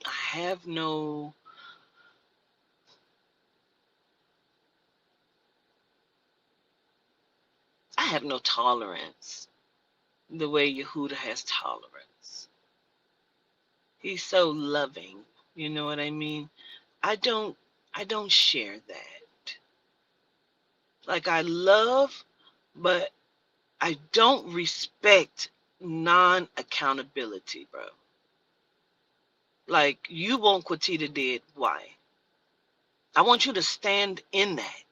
tolerance the way Yehuda has tolerance. He's so loving. You know what I mean? I don't I don't share that. Like, I love, but I don't respect non-accountability, bro. Like, you want Quatita dead. Why? I want you to stand in that.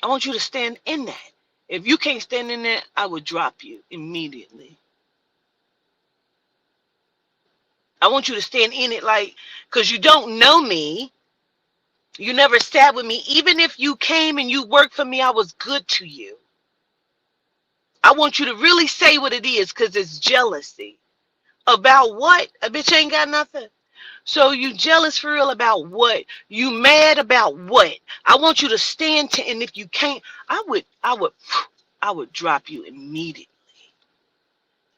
I want you to stand in that. If you can't stand in that, I would drop you immediately. I want you to stand in it, like, because you don't know me. You never sat with me. Even if you came and you worked for me, I was good to you. I want you to really say what it is, because it's jealousy. About what? A bitch ain't got nothing. So you jealous for real about what? You mad about what? I want you to stand to, and if you can't, I would drop you immediately.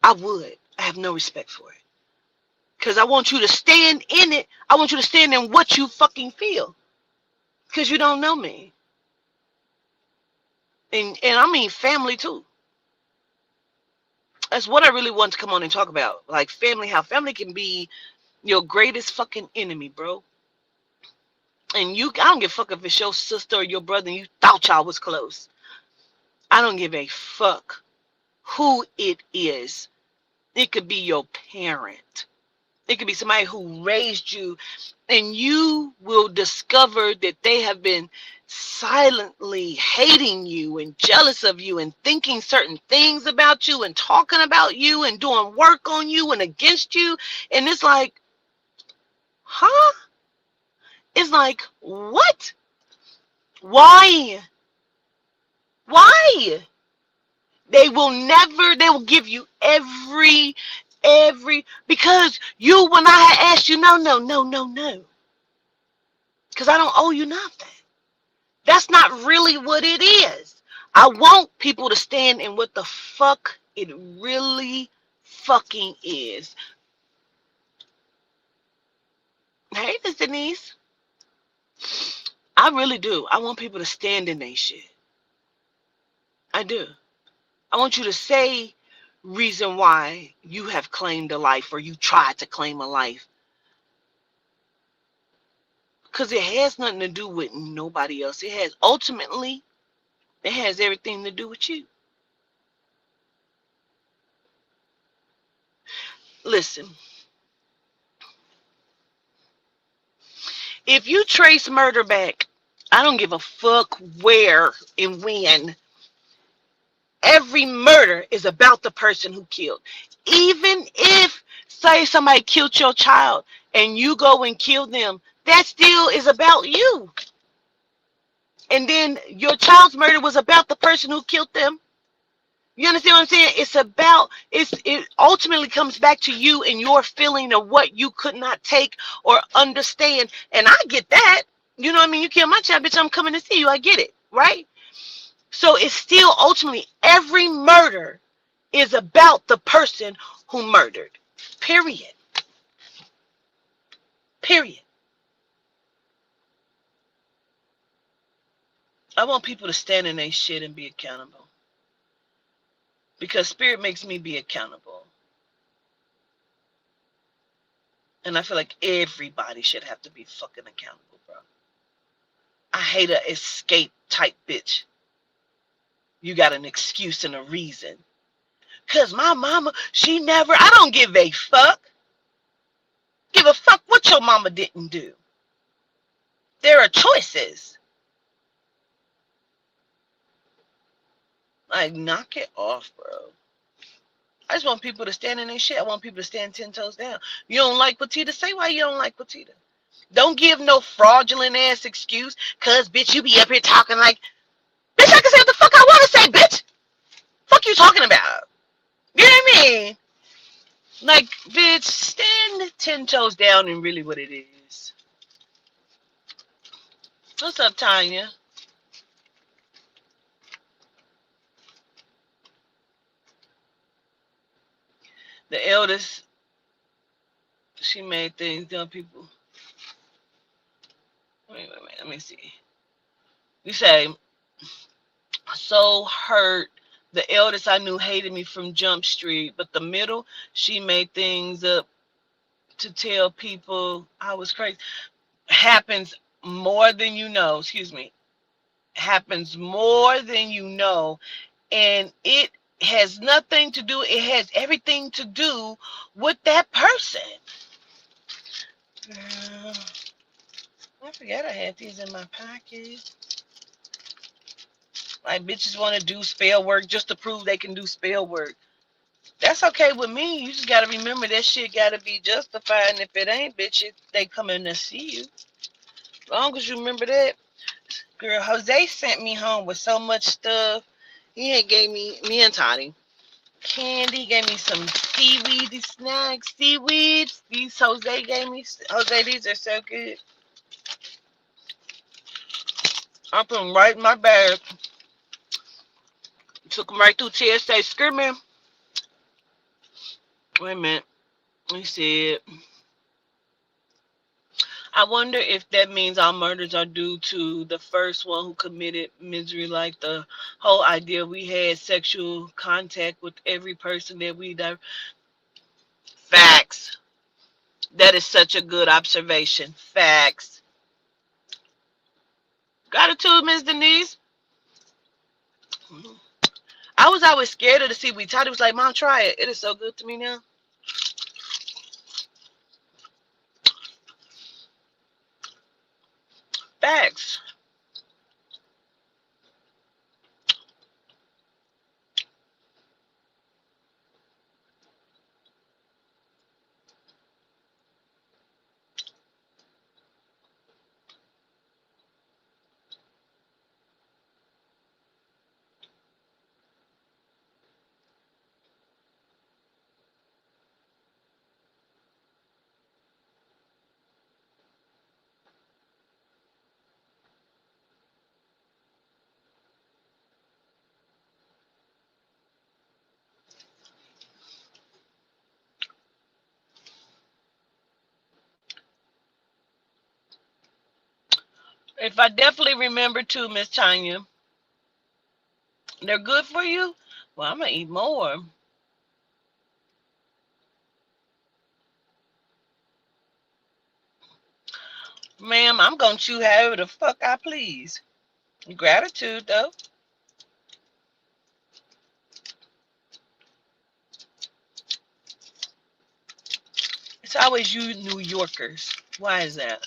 I would. I have no respect for it. Because I want you to stand in it. I want you to stand in what you fucking feel. Because you don't know me. And I mean family too. That's what I really want to come on and talk about. Like family, how family can be your greatest fucking enemy, bro. And I don't give a fuck if it's your sister or your brother and you thought y'all was close. I don't give a fuck who it is. It could be your parent. It could be somebody who raised you, and you will discover that they have been silently hating you and jealous of you and thinking certain things about you and talking about you and doing work on you and against you. And it's like, huh? It's like, what? Why? Why? They will give you because when I had asked you, no. Because I don't owe you nothing. That's not really what it is. I want people to stand in what the fuck it really fucking is. Hey, Miss Denise. I really do. I want people to stand in their shit. I do. I want you to say reason why you have claimed a life or you tried to claim a life. Because it has nothing to do with nobody else. It has ultimately, it has everything to do with you. Listen, if you trace murder back, I don't give a fuck where and when. Every murder is about the person who killed. Even if, say, somebody killed your child and you go and kill them, that still is about you. And then your child's murder was about the person who killed them. You understand what I'm saying? It ultimately comes back to you and your feeling of what you could not take or understand. And I get that. You know what I mean? You kill my child, bitch, I'm coming to see you. I get it, right? So it's still ultimately every murder is about the person who murdered. Period. Period. I want people to stand in their shit and be accountable. Because spirit makes me be accountable. And I feel like everybody should have to be fucking accountable, bro. I hate a escape type bitch. You got an excuse and a reason. Cause my mama, I don't give a fuck. Give a fuck what your mama didn't do. There are choices. Like, knock it off, bro. I just want people to stand in their shit. I want people to stand 10 toes down. You don't like Petita? Say why you don't like Petita. Don't give no fraudulent ass excuse. Cause bitch, you be up here talking like, bitch, I can say what the fuck I want to say, bitch. Fuck you talking about? You know what I mean? Like, bitch, stand 10 toes down and really what it is. What's up, Tanya? The eldest, she made things, young people. Wait, let me see. You say, so hurt. The eldest I knew hated me from Jump Street, but the middle, she made things up to tell people I was crazy. Happens more than you know. Excuse me. Happens more than you know. And it has nothing to do, it has everything to do with that person. I forgot I had these in my pocket. Like, bitches want to do spell work just to prove they can do spell work. That's okay with me. You just got to remember that shit got to be justified. And if it ain't, bitch, they come in to see you. As long as you remember that. Girl, Jose sent me home with so much stuff. He had gave me and Toddy, candy, gave me some seaweedy snacks, seaweeds. These Jose gave me. Jose, these are so good. I put them right in my bag. Took them right through TSA. Screw me. Wait a minute. Let me see it. I wonder if that means all murders are due to the first one who committed misery, like the whole idea we had sexual contact with every person that we died. Facts. That is such a good observation. Facts. Gratitude, Miss Denise. I was always scared of the seaweed. Toddy was like, Mom, try it. It is so good to me now. Facts. If I definitely remember too, Miss Tanya, they're good for you. Well, I'm gonna eat more. Ma'am, I'm gonna chew however the fuck I please. Gratitude, though. It's always you New Yorkers. Why is that?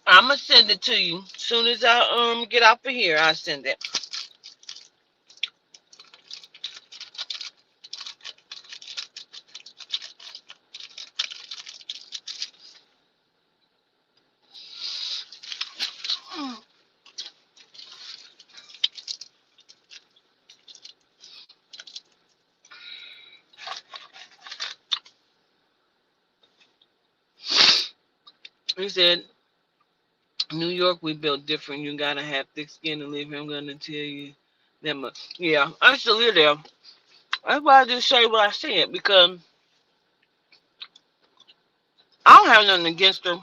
I'm gonna send it to you. Soon as I get off of here, I'll send it. He said, New York, we built different. You gotta have thick skin to live here. I'm gonna tell you that much. Yeah, I used to live there. That's why I just say what I said because I don't have nothing against her.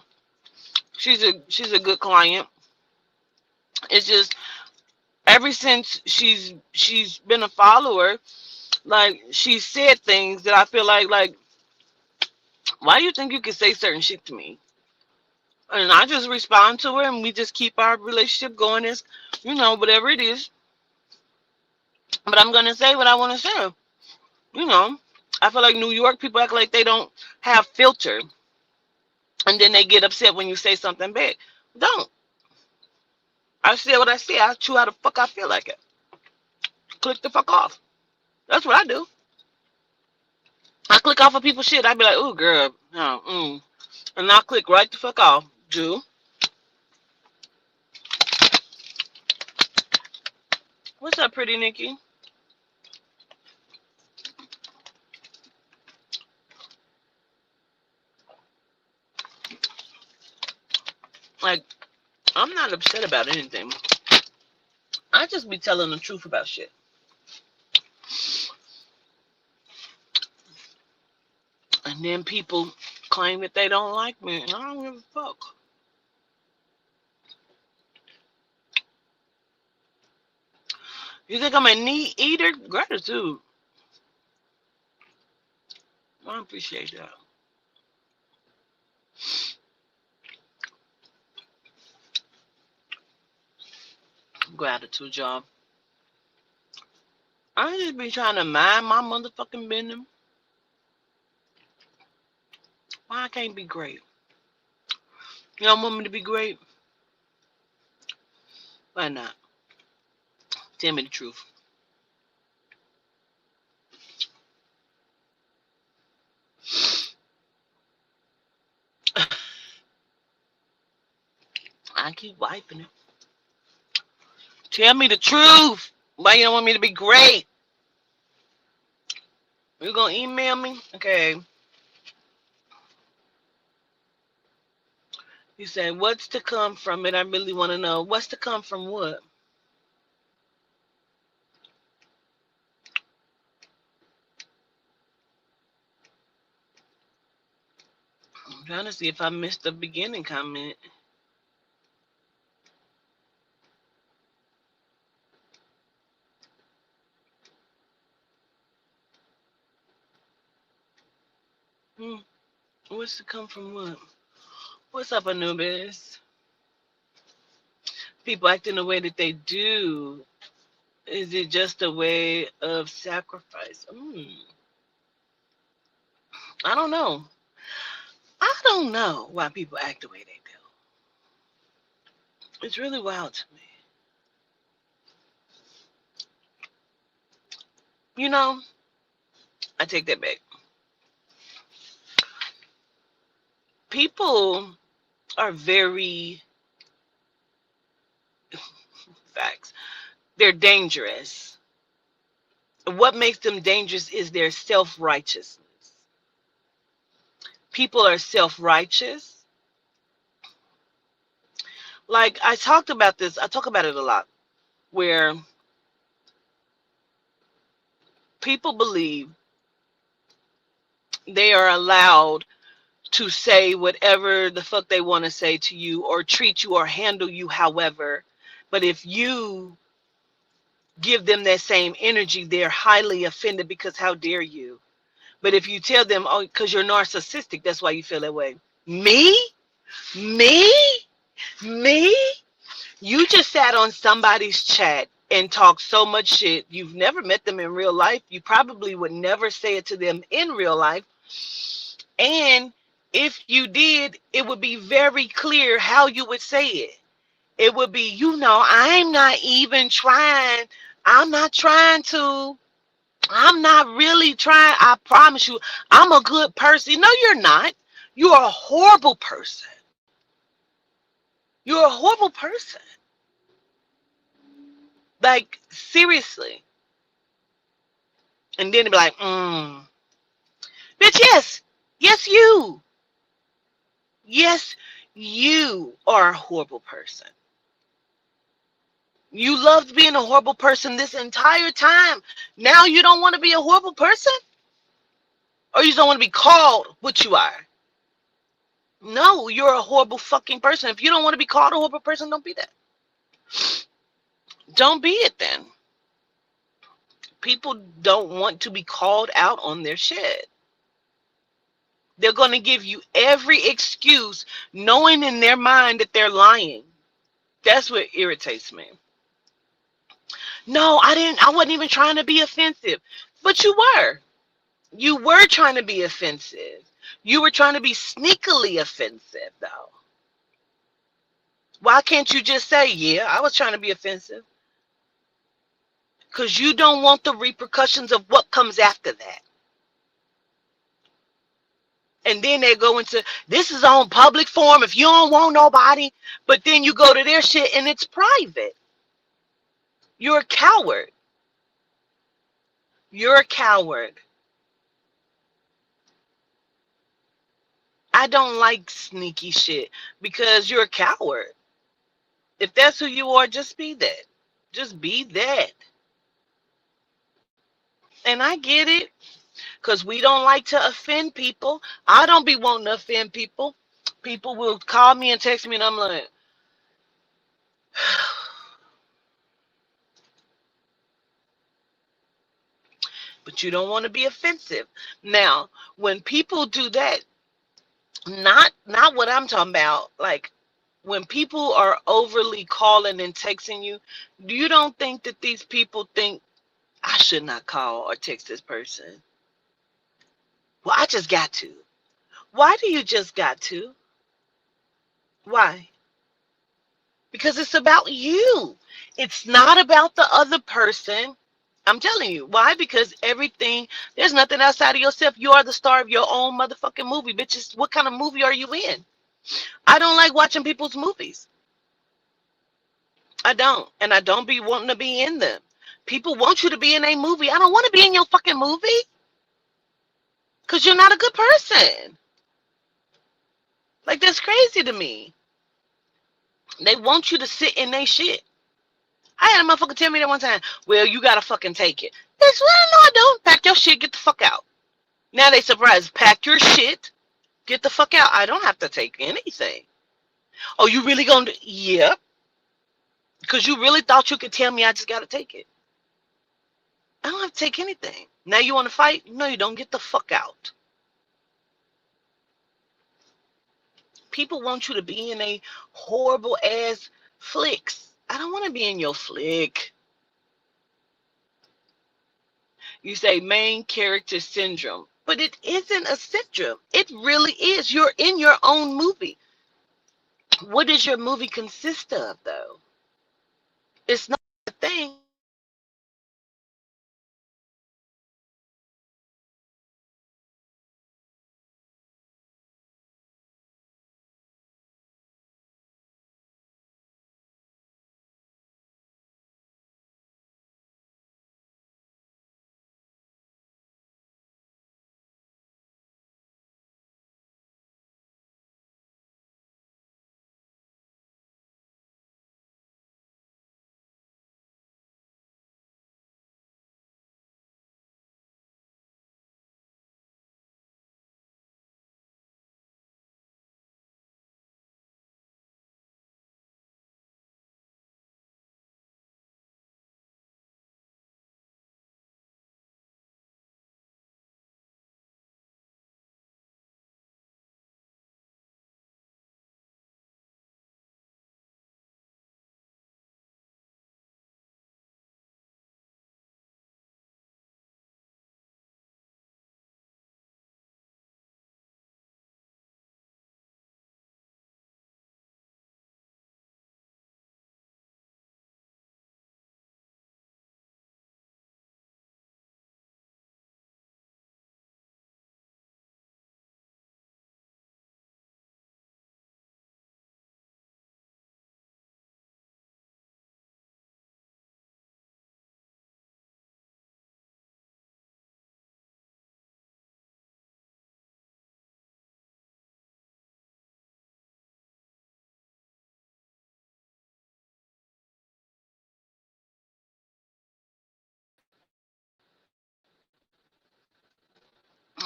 She's a good client. It's just ever since she's been a follower, like she said things that I feel like why do you think you can say certain shit to me? And I just respond to her and we just keep our relationship going as whatever it is. But I'm gonna say what I wanna say. You know. I feel like New York people act like they don't have filter and then they get upset when you say something big. Don't. I say what I say. I chew how the fuck I feel like it. Click the fuck off. That's what I do. I click off of people's shit. I be like, ooh, girl, no, and I click right the fuck off. Jew. What's up, pretty Nikki? Like, I'm not upset about anything. I just be telling the truth about shit. And then people claim that they don't like me. And I don't give a fuck. You think I'm a neat eater? Gratitude. I appreciate that. Gratitude, y'all. I just be trying to mind my motherfucking business. Why I can't be great? You don't want me to be great? Why not? Tell me the truth. I keep wiping it. Tell me the truth. Why you don't want me to be great? You gonna email me? Okay. You say, what's to come from it? I really want to know. What's to come from what? I'm trying to see if I missed the beginning comment. Hmm. What's to come from what? What's up, Anubis? People acting the way that they do. Is it just a way of sacrifice? I don't know. I don't know why people act the way they do. It's really wild to me. You know, I take that back. People are very facts. They're dangerous. What makes them dangerous is their self-righteousness. People are self-righteous. Like I talked about this, I talk about it a lot, where people believe They are allowed to say whatever the fuck they want to say to you or treat you or handle you however. But if you give them that same energy, they're highly offended because how dare you? But if you tell them, oh, because you're narcissistic, that's why you feel that way. Me? Me? Me? You just sat on somebody's chat and talked so much shit. You've never met them in real life. You probably would never say it to them in real life. And if you did, it would be very clear how you would say it. It would be, I'm not even trying. I'm not trying to. I'm not really trying. I promise you, I'm a good person. No, you're not. You're a horrible person. You're a horrible person. Like, seriously. And then they'd be like, bitch, yes. Yes, you. Yes, you are a horrible person. You loved being a horrible person this entire time. Now you don't want to be a horrible person? Or you don't want to be called what you are? No, you're a horrible fucking person. If you don't want to be called a horrible person, don't be that. Don't be it then. People don't want to be called out on their shit. They're going to give you every excuse, knowing in their mind that they're lying. That's what irritates me. No, I wasn't even trying to be offensive. But you were. You were trying to be offensive. You were trying to be sneakily offensive, though. Why can't you just say, yeah, I was trying to be offensive? Because you don't want the repercussions of what comes after that. And then they go into, this is on public forum if you don't want nobody. But then you go to their shit and it's private. You're a coward. You're a coward. I don't like sneaky shit because you're a coward. If that's who you are, just be that. Just be that. And I get it because we don't like to offend people. I don't be wanting to offend people. People will call me and text me, and I'm like, but you don't want to be offensive. Now, when people do that, not what I'm talking about. Like when people are overly calling and texting you, you don't think that these people think I should not call or text this person? Well, I just got to. Why do you just got to? Why? Because it's about you. It's not about the other person. I'm telling you. Why? Because everything, there's nothing outside of yourself. You are the star of your own motherfucking movie, bitches. What kind of movie are you in? I don't like watching people's movies. I don't. And I don't be wanting to be in them. People want you to be in a movie. I don't want to be in your fucking movie because you're not a good person. Like, that's crazy to me. They want you to sit in their shit. I had a motherfucker tell me that one time, well, you gotta fucking take it. Bitch, well, no, I don't. Pack your shit, get the fuck out. Now they surprised. Pack your shit, get the fuck out. I don't have to take anything. Oh, you really gonna do? Yep. Because you really thought you could tell me I just gotta take it. I don't have to take anything. Now you want to fight? No, you don't. Get the fuck out. People want you to be in a horrible ass flicks. I don't want to be in your flick. You say main character syndrome, but it isn't a syndrome. It really is. You're in your own movie. What does your movie consist of, though? It's not a thing.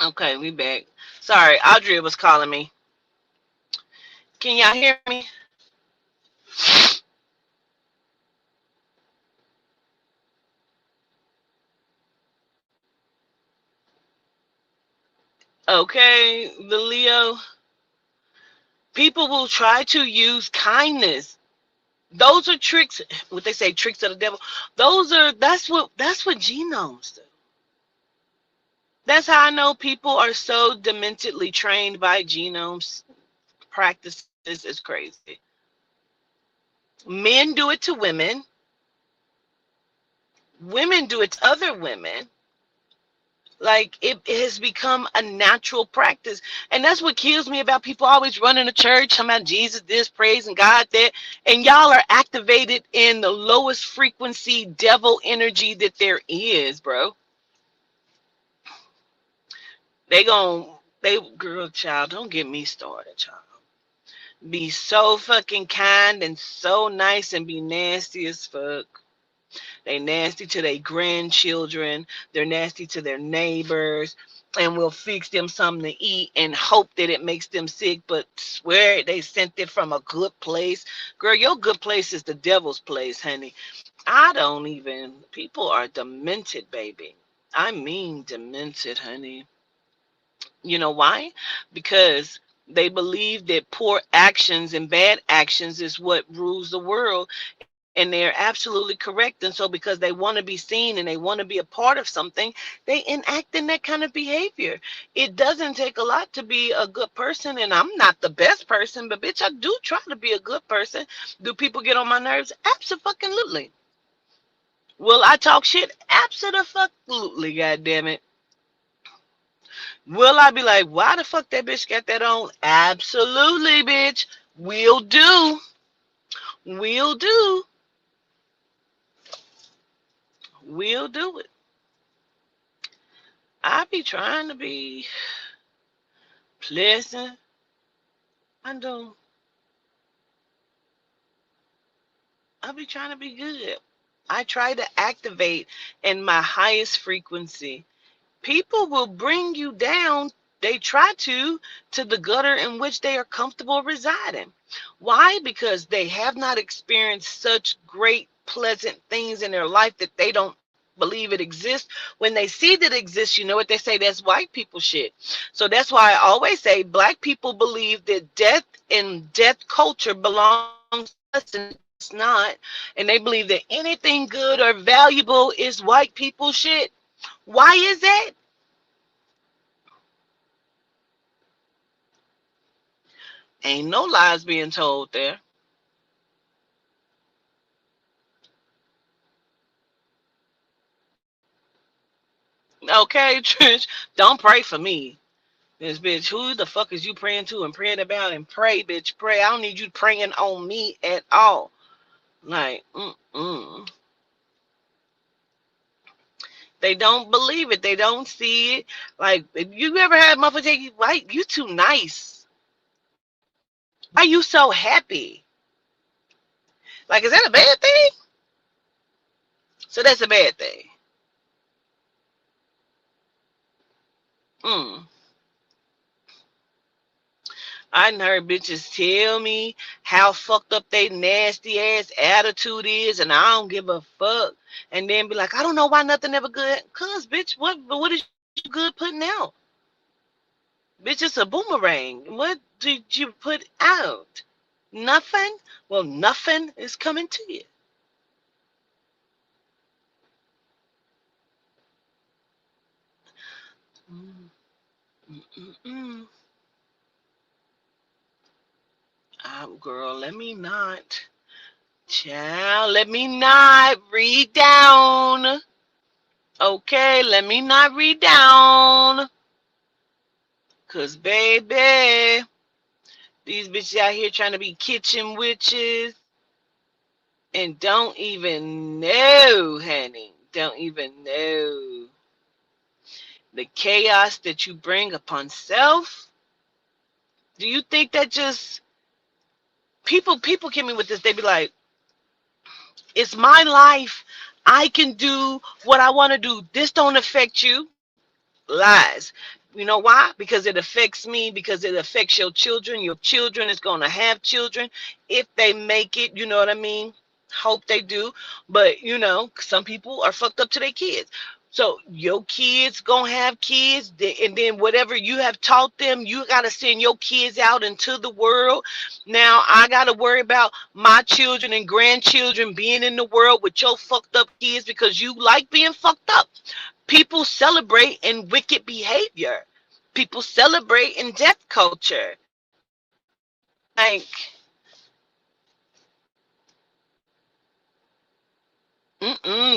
Okay, we back. Sorry, Audrey was calling me. Can y'all hear me? Okay, the Leo. People will try to use kindness. Those are tricks. What they say, tricks of the devil. That's what genomes do. That's how I know people are so dementedly trained by genomes practices. Is crazy. Men do it to women. Women do it to other women. Like it has become a natural practice. And that's what kills me about people always running to church, talking about Jesus this, praising God that. And y'all are activated in the lowest frequency devil energy that there is, bro. They girl child, don't get me started, child. Be so fucking kind and so nice and be nasty as fuck. They nasty to their grandchildren. They're nasty to their neighbors. And we'll fix them something to eat and hope that it makes them sick, but swear they sent it from a good place. Girl, your good place is the devil's place, honey. I don't even, people are demented, baby. I mean demented, honey. You know why? Because they believe that poor actions and bad actions is what rules the world, and they're absolutely correct. And so because they want to be seen and they want to be a part of something, they enact in that kind of behavior. It doesn't take a lot to be a good person, and I'm not the best person, but bitch, I do try to be a good person. Do people get on my nerves? Absolutely. Will I talk shit? Absolutely, goddamn it. Will I be like, why the fuck that bitch got that on? Absolutely, bitch. Will do. Will do. Will do it. I be trying to be pleasant. I do. I be trying to be good. I try to activate in my highest frequency. People will bring you down, they try to the gutter in which they are comfortable residing. Why? Because they have not experienced such great pleasant things in their life that they don't believe it exists. When they see that it exists, you know what they say? That's white people shit. So that's why I always say black people believe that death and death culture belongs to us, and it does not. And they believe that anything good or valuable is white people shit. Why is that? Ain't no lies being told there. Okay, Trish, don't pray for me. This bitch, who the fuck is you praying to and praying about and pray, bitch, pray. I don't need you praying on me at all. Like, they don't believe it. They don't see it. Like, if you ever had motherfucker tell you, like, you too nice. Why you so happy? Like, is that a bad thing? So that's a bad thing. Mm. I done heard bitches tell me how fucked up they nasty ass attitude is, and I don't give a fuck. And then be like, I don't know why nothing ever good. Cause bitch, what is you good putting out? Bitch, it's a boomerang. What did you put out? Nothing? Well, nothing is coming to you. Mm, mm, mm, mm. Girl, let me not. Child, let me not read down. Okay, let me not read down. Cause baby, these bitches out here trying to be kitchen witches and don't even know, honey. Don't even know the chaos that you bring upon self. Do you think that just people get me with this? They be like, it's my life. I can do what I want to do. This don't affect you. Lies. You know why? Because it affects me, because it affects your children. Your children is going to have children if they make it, you know what I mean? Hope they do. But, some people are fucked up to their kids. So your kids going to have kids, and then whatever you have taught them, you got to send your kids out into the world. Now I got to worry about my children and grandchildren being in the world with your fucked up kids because you like being fucked up. People celebrate in wicked behavior. People celebrate in death culture. Like,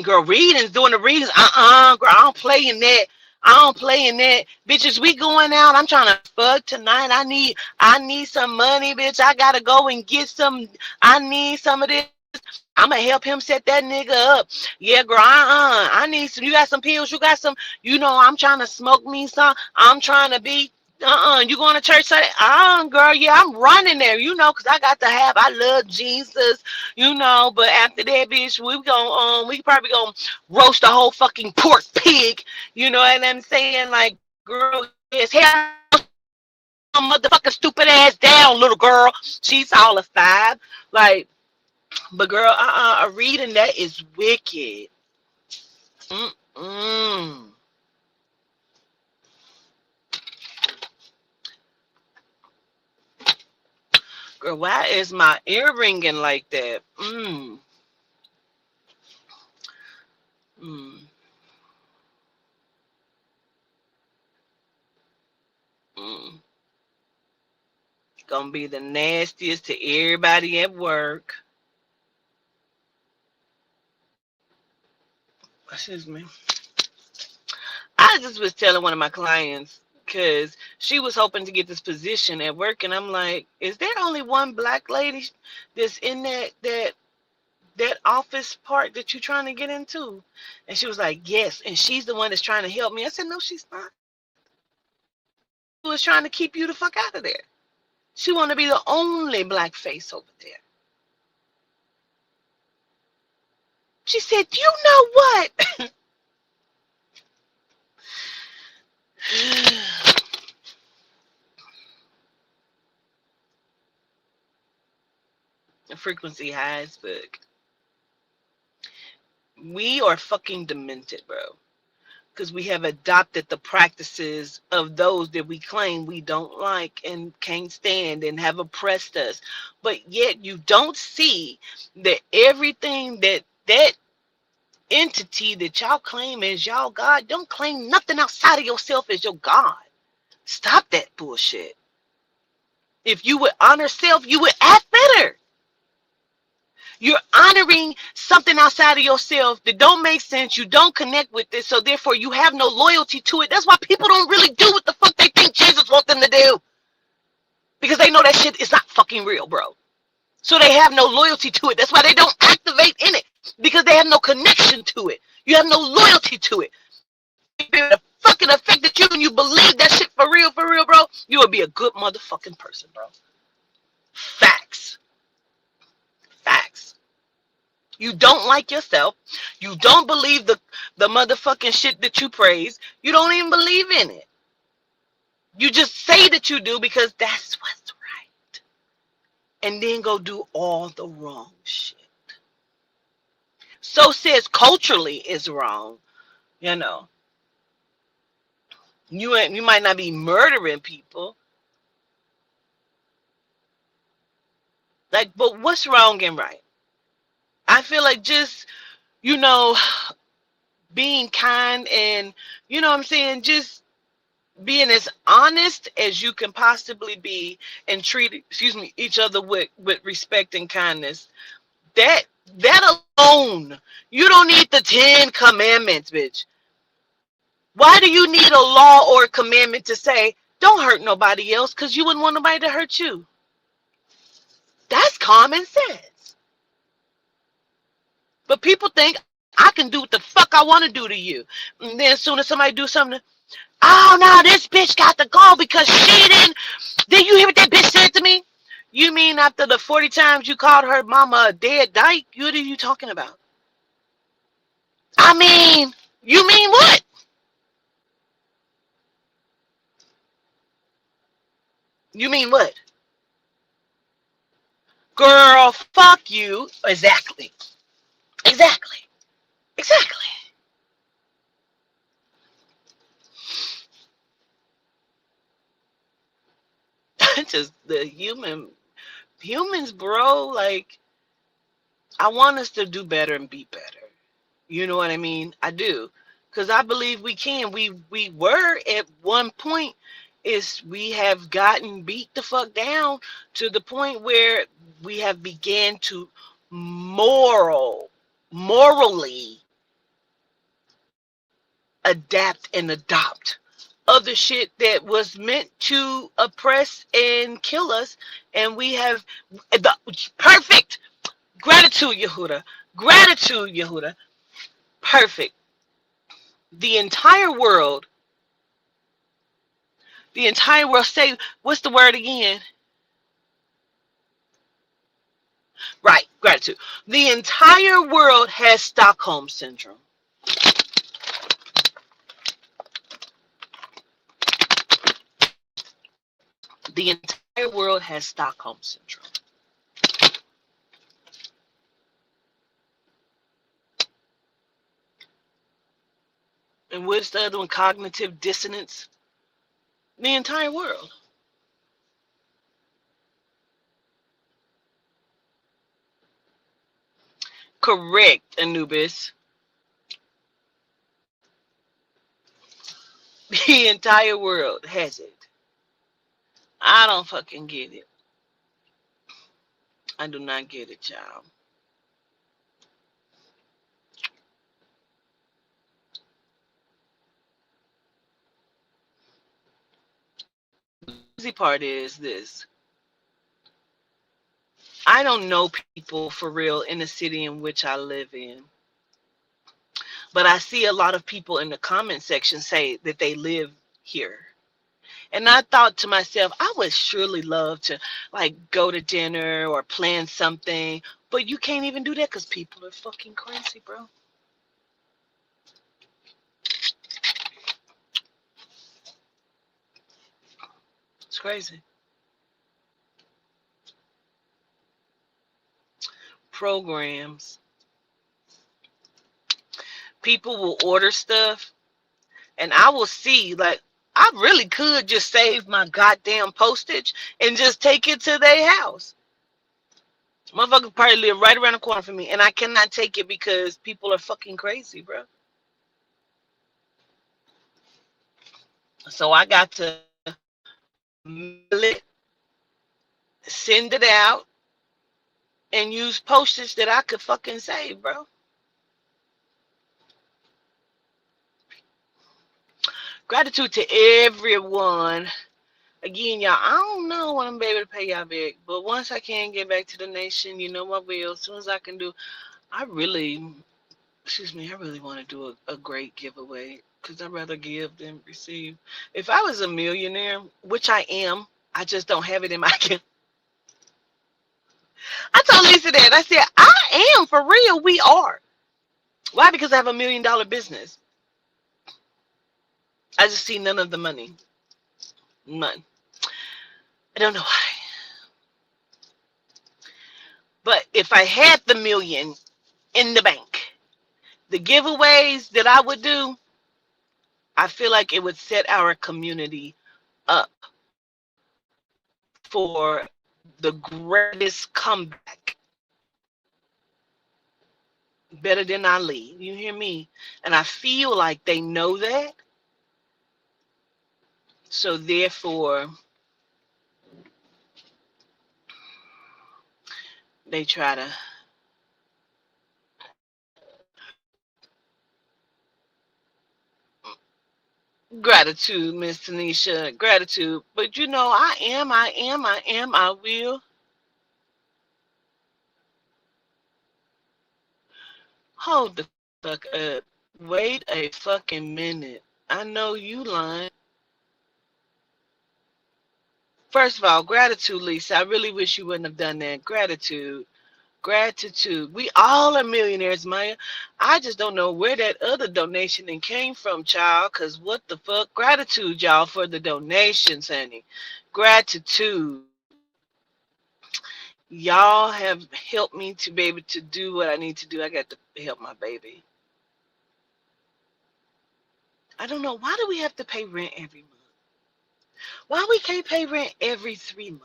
girl, readings, doing the readings. Girl, I don't play in that. I don't play in that. Bitches, we going out. I'm trying to fuck tonight. I need some money, bitch. I gotta go and get some. I need some of this. I'm gonna help him set that nigga up. Yeah, girl. I need some. You got some pills? You got some? I'm trying to smoke me some. I'm trying to be. You going to church Sunday? Girl. Yeah, I'm running there. Cause I got to have. I love Jesus. But after that, bitch, we probably gonna roast a whole fucking pork pig. You know what I'm saying? Like, girl, yes, hell, motherfucking stupid ass down, little girl. She's all a five. Like. But girl, reading that is wicked. Mm-mm. Girl, why is my ear ringing like that? Mm, mm. Gonna be the nastiest to everybody at work. Excuse me. I just was telling one of my clients because she was hoping to get this position at work, and I'm like, is there only one black lady that's in that office part that you're trying to get into? And she was like, yes, and she's the one that's trying to help me. I said, no, she's not. She was trying to keep you the fuck out of there. She want to be the only black face over there. She said, you know what? The frequency high as fuck. We are fucking demented, bro. Because we have adopted the practices of those that we claim we don't like and can't stand and have oppressed us. But yet you don't see that everything that entity that y'all claim as y'all God, don't claim nothing outside of yourself as your God. Stop that bullshit. If you would honor self, you would act better. You're honoring something outside of yourself that don't make sense. You don't connect with it, so therefore you have no loyalty to it. That's why people don't really do what the fuck they think Jesus wants them to do, because they know that shit is not fucking real, bro. So they have no loyalty to it. That's why they don't activate in it, because they have no connection to it. You have no loyalty to it. If it fucking affected you and you believe that shit for real, bro, you would be a good motherfucking person, bro. Facts. Facts. You don't like yourself. You don't believe the motherfucking shit that you praise. You don't even believe in it. You just say that you do because that's what's right. And then go do all the wrong shit. So says culturally is wrong. You know. You might not be murdering people. Like, but what's wrong and right? I feel like just, being kind and, what I'm saying, just being as honest as you can possibly be and treat, each other with respect and kindness. That alone, you don't need the 10 commandments, bitch. Why do you need a law or a commandment to say, don't hurt nobody else because you wouldn't want nobody to hurt you? That's common sense. But people think I can do what the fuck I want to do to you. And then as soon as somebody do something, oh no, this bitch got to go because she didn't. Did you hear what that bitch said to me? You mean after the 40 times you called her mama a dead dyke? What are you talking about? I mean, you mean what? You mean what? Girl, fuck you. Exactly. Exactly. Exactly. Just the humans, bro. Like, I want us to do better and be better. You know what I mean? I do, because I believe we can. We were at one point, is we have gotten beat the fuck down to the point where we have began to morally adapt and adopt other shit that was meant to oppress and kill us, and we have the perfect gratitude, Yehuda. Gratitude, Yehuda. Perfect. The entire world, say, what's the word again? Right, gratitude. The entire world has Stockholm syndrome. The entire world has Stockholm syndrome. And what's the other one? Cognitive dissonance. The entire world. Correct, Anubis. The entire world has it. I don't fucking get it. I do not get it, child. The easy part is this. I don't know people for real in the city in which I live in. But I see a lot of people in the comment section say that they live here. And I thought to myself, I would surely love to like go to dinner or plan something. But you can't even do that because people are fucking crazy, bro. It's crazy. Programs. People will order stuff and I will see, like, I really could just save my goddamn postage and just take it to their house. Motherfuckers probably live right around the corner from me, and I cannot take it because people are fucking crazy, bro. So I got to mail it, send it out, and use postage that I could fucking save, bro. Gratitude to everyone. Again, y'all, I don't know when I'm able to pay y'all back, but once I can get back to the nation, you know I will. As soon as I can do, I really, I really want to do a great giveaway because I'd rather give than receive. If I was a millionaire, which I am, I just don't have it in my account. I told Lisa that. I said, I am for real. We are. Why? Because I have $1 million business. I just see none of the money. None. I don't know why. But if I had the million in the bank, the giveaways that I would do, I feel like it would set our community up for the greatest comeback. Better than Ali. You hear me? And I feel like they know that. So therefore, they try to gratitude, Miss Tanisha, gratitude. But you know, I will. Hold the fuck up. Wait a fucking minute. I know you lying. First of all, gratitude, Lisa. I really wish you wouldn't have done that. Gratitude. Gratitude. We all are millionaires, Maya. I just don't know where that other donation came from, child, because what the fuck? Gratitude, y'all, for the donations, honey. Gratitude. Y'all have helped me to be able to do what I need to do. I got to help my baby. I don't know. Why do we have to pay rent every month? Why we can't pay rent every 3 months?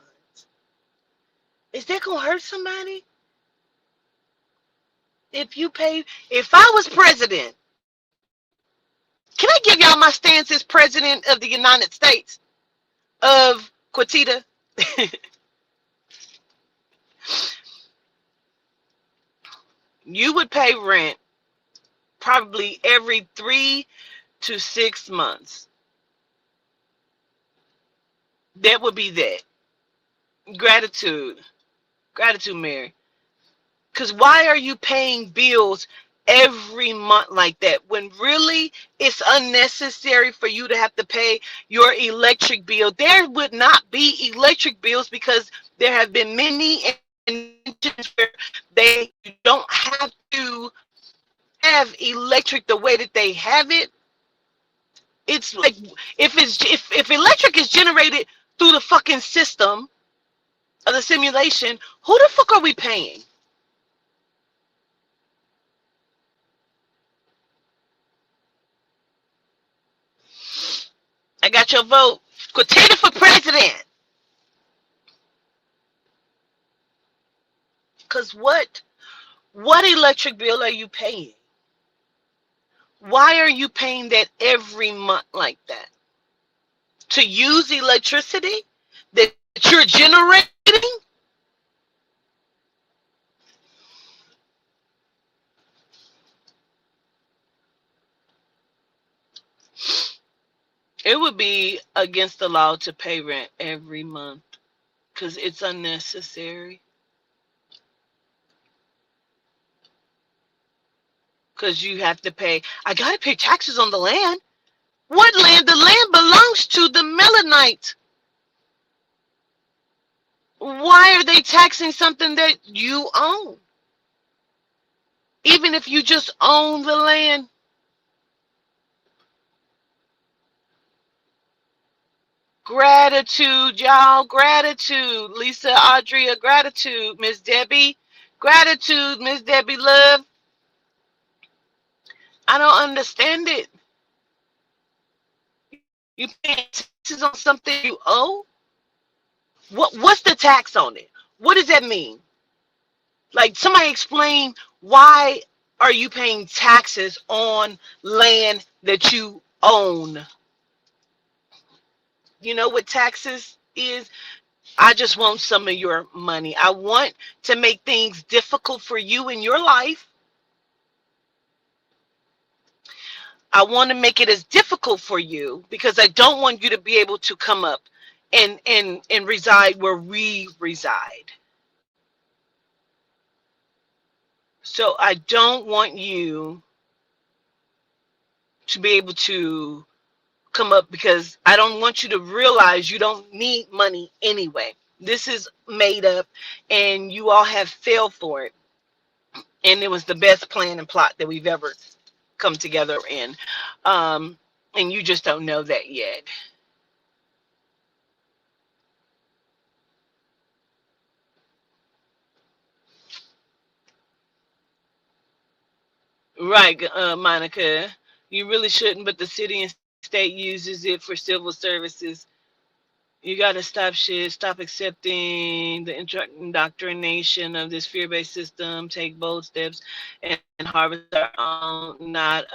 Is that going to hurt somebody? If I was president, can I give y'all my stance as president of the United States of Quatita? You would pay rent probably every 3 to 6 months. That would be that. Gratitude. Gratitude, Mary. Because why are you paying bills every month like that when really it's unnecessary for you to have to pay your electric bill? There would not be electric bills because there have been many inventions where they don't have to have electric the way that they have it. It's like if electric is generated through the fucking system of the simulation, who the fuck are we paying? I got your vote. Quatita for president. Cause what electric bill are you paying? Why are you paying that every month like that? To use electricity that you're generating? It would be against the law to pay rent every month because it's unnecessary. Because you have to pay. I got to pay taxes on the land. What land? The land belongs to the Melanites. Why are they taxing something that you own? Even if you just own the land. Gratitude, y'all. Gratitude. Lisa, Audrey, gratitude. Miss Debbie. Gratitude, Miss Debbie Love. I don't understand it. You pay taxes on something you owe? What's the tax on it? What does that mean? Like, somebody explain, why are you paying taxes on land that you own? You know what taxes is? I just want some of your money. I want to make things difficult for you in your life. I want to make it as difficult for you because I don't want you to be able to come up and reside where we reside. So I don't want you to be able to come up because I don't want you to realize you don't need money anyway. This is made up and you all have failed for it. And it was the best plan and plot that we've ever come together in. And you just don't know that yet. Right, Monica. You really shouldn't, but the city and state uses it for civil services. You got to stop shit, stop accepting the indoctrination of this fear-based system, take bold steps, and harvest our own, not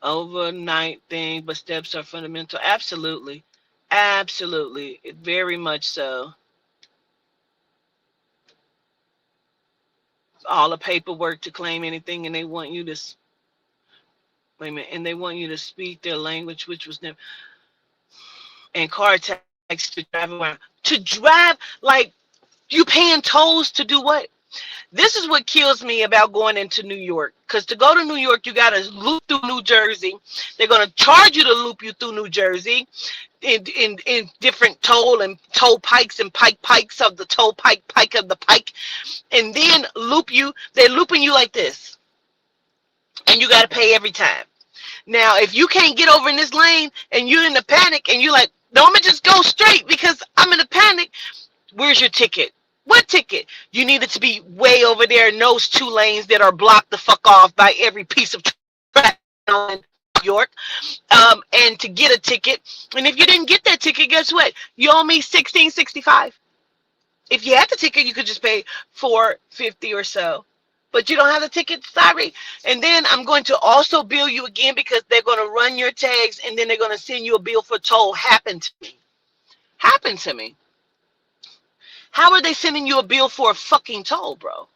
overnight thing, but steps are fundamental. Absolutely. Absolutely. Very much so. All the paperwork to claim anything, and they want you to, wait a minute, and they want you to speak their language, which was never, and car tax to drive around. To drive, like, you paying tolls to do what? This is what kills me about going into New York. Because to go to New York, you got to loop through New Jersey. They're going to charge you to loop you through New Jersey in different toll pikes and pikes of the toll pike of the pike. And then loop you. They're looping you like this. And you got to pay every time. Now, if you can't get over in this lane and you're in the panic and you're like, No, I'm gonna just go straight because I'm in a panic. Where's your ticket? What ticket? You needed to be way over there in those two lanes that are blocked the fuck off by every piece of traffic in New York. And to get a ticket. And if you didn't get that ticket, guess what? You owe me $16.65. If you had the ticket, you could just pay $4.50 or so. But you don't have the ticket, sorry. And then I'm going to also bill you again because they're going to run your tags and then they're going to send you a bill for toll. Happened to me. Happened to me. How are they sending you a bill for a fucking toll, bro?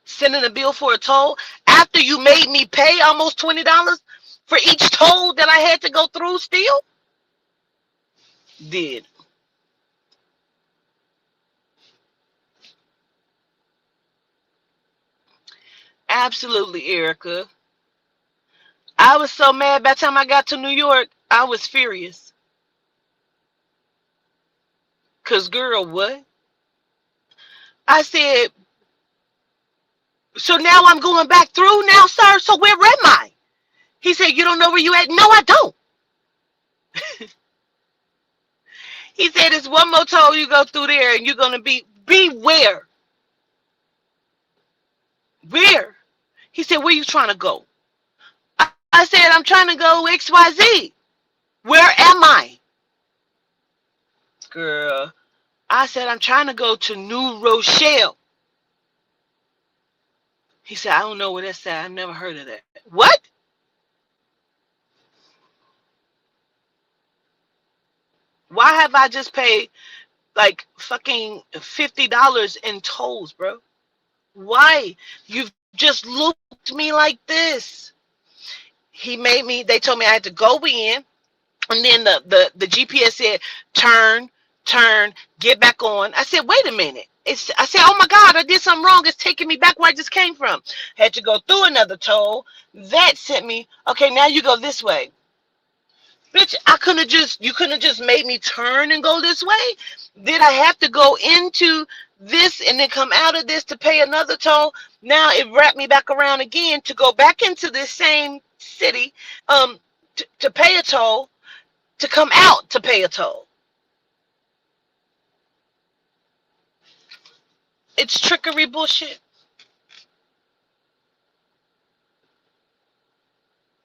Sending a bill for a toll after you made me pay almost $20 for each toll that I had to go through still? Did. Absolutely, Erica. I was so mad by the time I got to New York, I was furious. Cause girl, what? I said, so now I'm going back through now, sir. So where am I? He said, you don't know where you at? No, I don't. He said, it's one more toll you go through there and you're gonna be where? Where? He said, where you trying to go? I said, I'm trying to go XYZ. Where am I? Girl. I said, I'm trying to go to New Rochelle. He said, I don't know where that's at. I've never heard of that. What? Why have I just paid like fucking $50 in tolls, bro? Why? You've just looked me like this. They told me I had to go in, and then the GPS said, turn, get back on. I said, wait a minute. I said, oh my God, I did something wrong. It's taking me back where I just came from. Had to go through another toll. That sent me, okay, now you go this way. Bitch, you couldn't have just made me turn and go this way? Did I have to go into this and then come out of this to pay another toll? Now it wrapped me back around again to go back into this same city to pay a toll, to come out to pay a toll. It's trickery bullshit.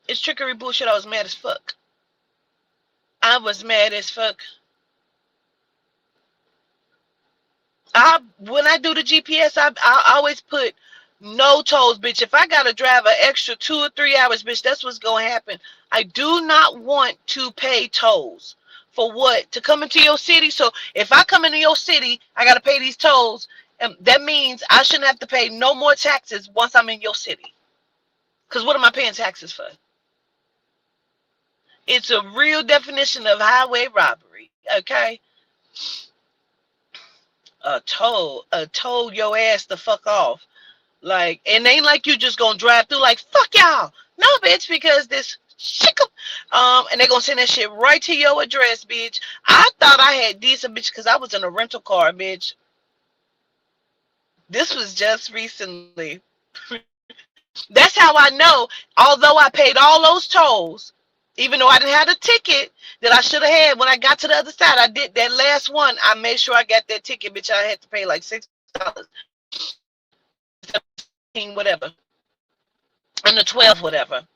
It's trickery bullshit. I was mad as fuck. I was mad as fuck. When I do the GPS, I always put no tolls, bitch. If I gotta drive an extra 2 or 3 hours, bitch, that's what's gonna happen. I do not want to pay tolls. For what? To come into your city. So if I come into your city, I gotta pay these tolls. And that means I shouldn't have to pay no more taxes once I'm in your city. Cause what am I paying taxes for? It's a real definition of highway robbery. Okay? A toll your ass the fuck off. Like, it ain't like you just gonna drive through like, fuck y'all. No, bitch, because this shit, and they gonna send that shit right to your address, bitch. I thought I had decent, bitch, because I was in a rental car, bitch. This was just recently. That's how I know, although I paid all those tolls, even though I didn't have a ticket that I should have had when I got to the other side, I did that last one. I made sure I got that ticket, bitch. I had to pay like $6, whatever, and the 12, whatever.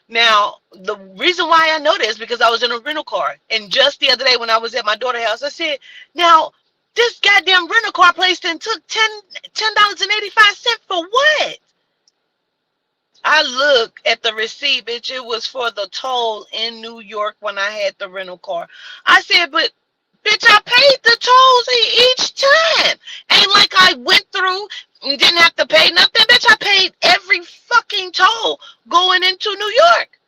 Now, the reason why I know this is because I was in a rental car, and just the other day when I was at my daughter's house, I said, now, this goddamn rental car place then took $10.85 for what? I look at the receipt, bitch. It was for the toll in New York when I had the rental car. I said, but bitch, I paid the tolls each time. Ain't like I went through and didn't have to pay nothing. Bitch, I paid every fucking toll going into New York.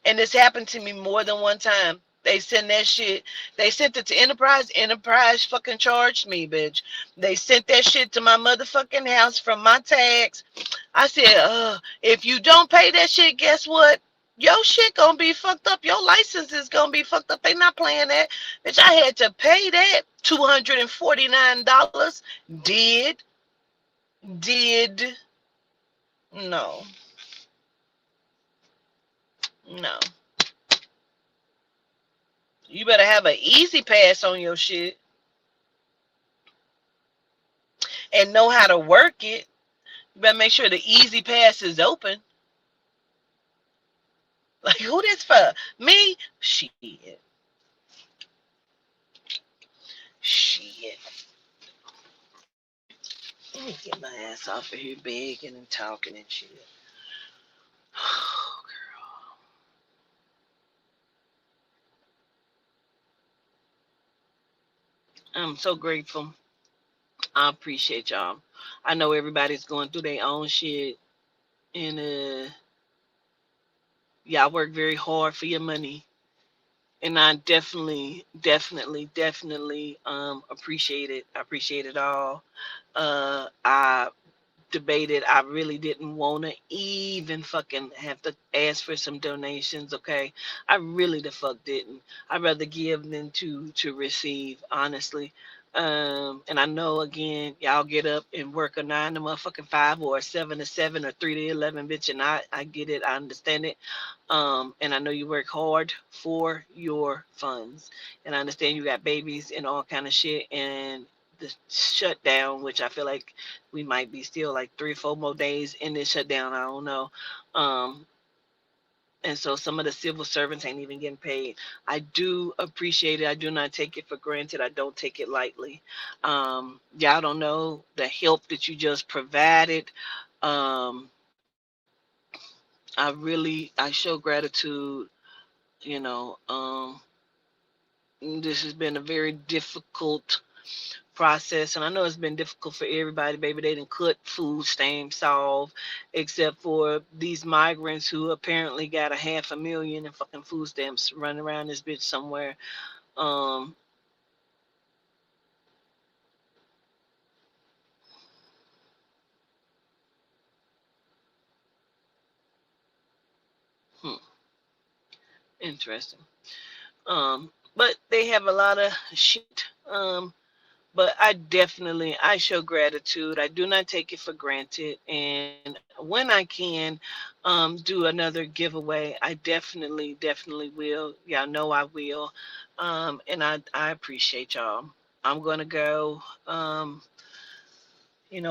And this happened to me more than one time. They sent that shit. They sent it to Enterprise. Enterprise fucking charged me, bitch. They sent that shit to my motherfucking house from my tags. I said, if you don't pay that shit, guess what? Your shit gonna be fucked up. Your license is gonna be fucked up. They not playing that. Bitch, I had to pay that $249. Did. No. No. You better have an easy pass on your shit and know how to work it. You better make sure the easy pass is open. Like, who this for? Me? Shit. Shit. Let me get my ass off of here begging and talking and shit. Oh, I'm so grateful. I appreciate y'all. I know everybody's going through their own shit, and y'all work very hard for your money, and I definitely appreciate it. I appreciate it all. I debated. I really didn't want to even fucking have to ask for some donations. Okay, I really the fuck didn't. I'd rather give than to receive, honestly. And I know again, y'all get up and work a 9 to 5 or a 7 to 7 or 3 to 11, bitch, and I get it. I understand it. And I know you work hard for your funds, and I understand you got babies and all kind of shit, and the shutdown, which I feel like we might be still like 3 or 4 more days in this shutdown. I don't know. Um, and so some of the civil servants ain't even getting paid. I do appreciate it. I do not take it for granted. I don't take it lightly. Y'all don't know the help that you just provided. Um, I show gratitude. You know, this has been a very difficult process, and I know it's been difficult for everybody, baby. They didn't cut food stamps off, except for these migrants who apparently got a 500,000 in fucking food stamps running around this bitch somewhere. Um, hmm, interesting. But they have a lot of shit. But I show gratitude. I do not take it for granted. And when I can do another giveaway, I definitely will. Y'all know I will. And I appreciate y'all. I'm gonna go. I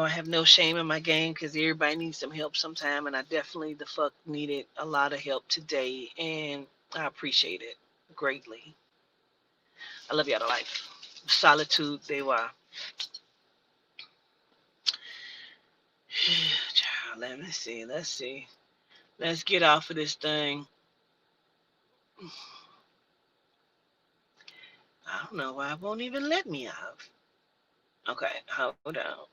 have no shame in my game because everybody needs some help sometime, and I definitely the fuck needed a lot of help today, and I appreciate it greatly. I love y'all to life. Solitude, they were. Child, let me see. Let's see. Let's get off of this thing. I don't know why it won't even let me off. Okay, hold on.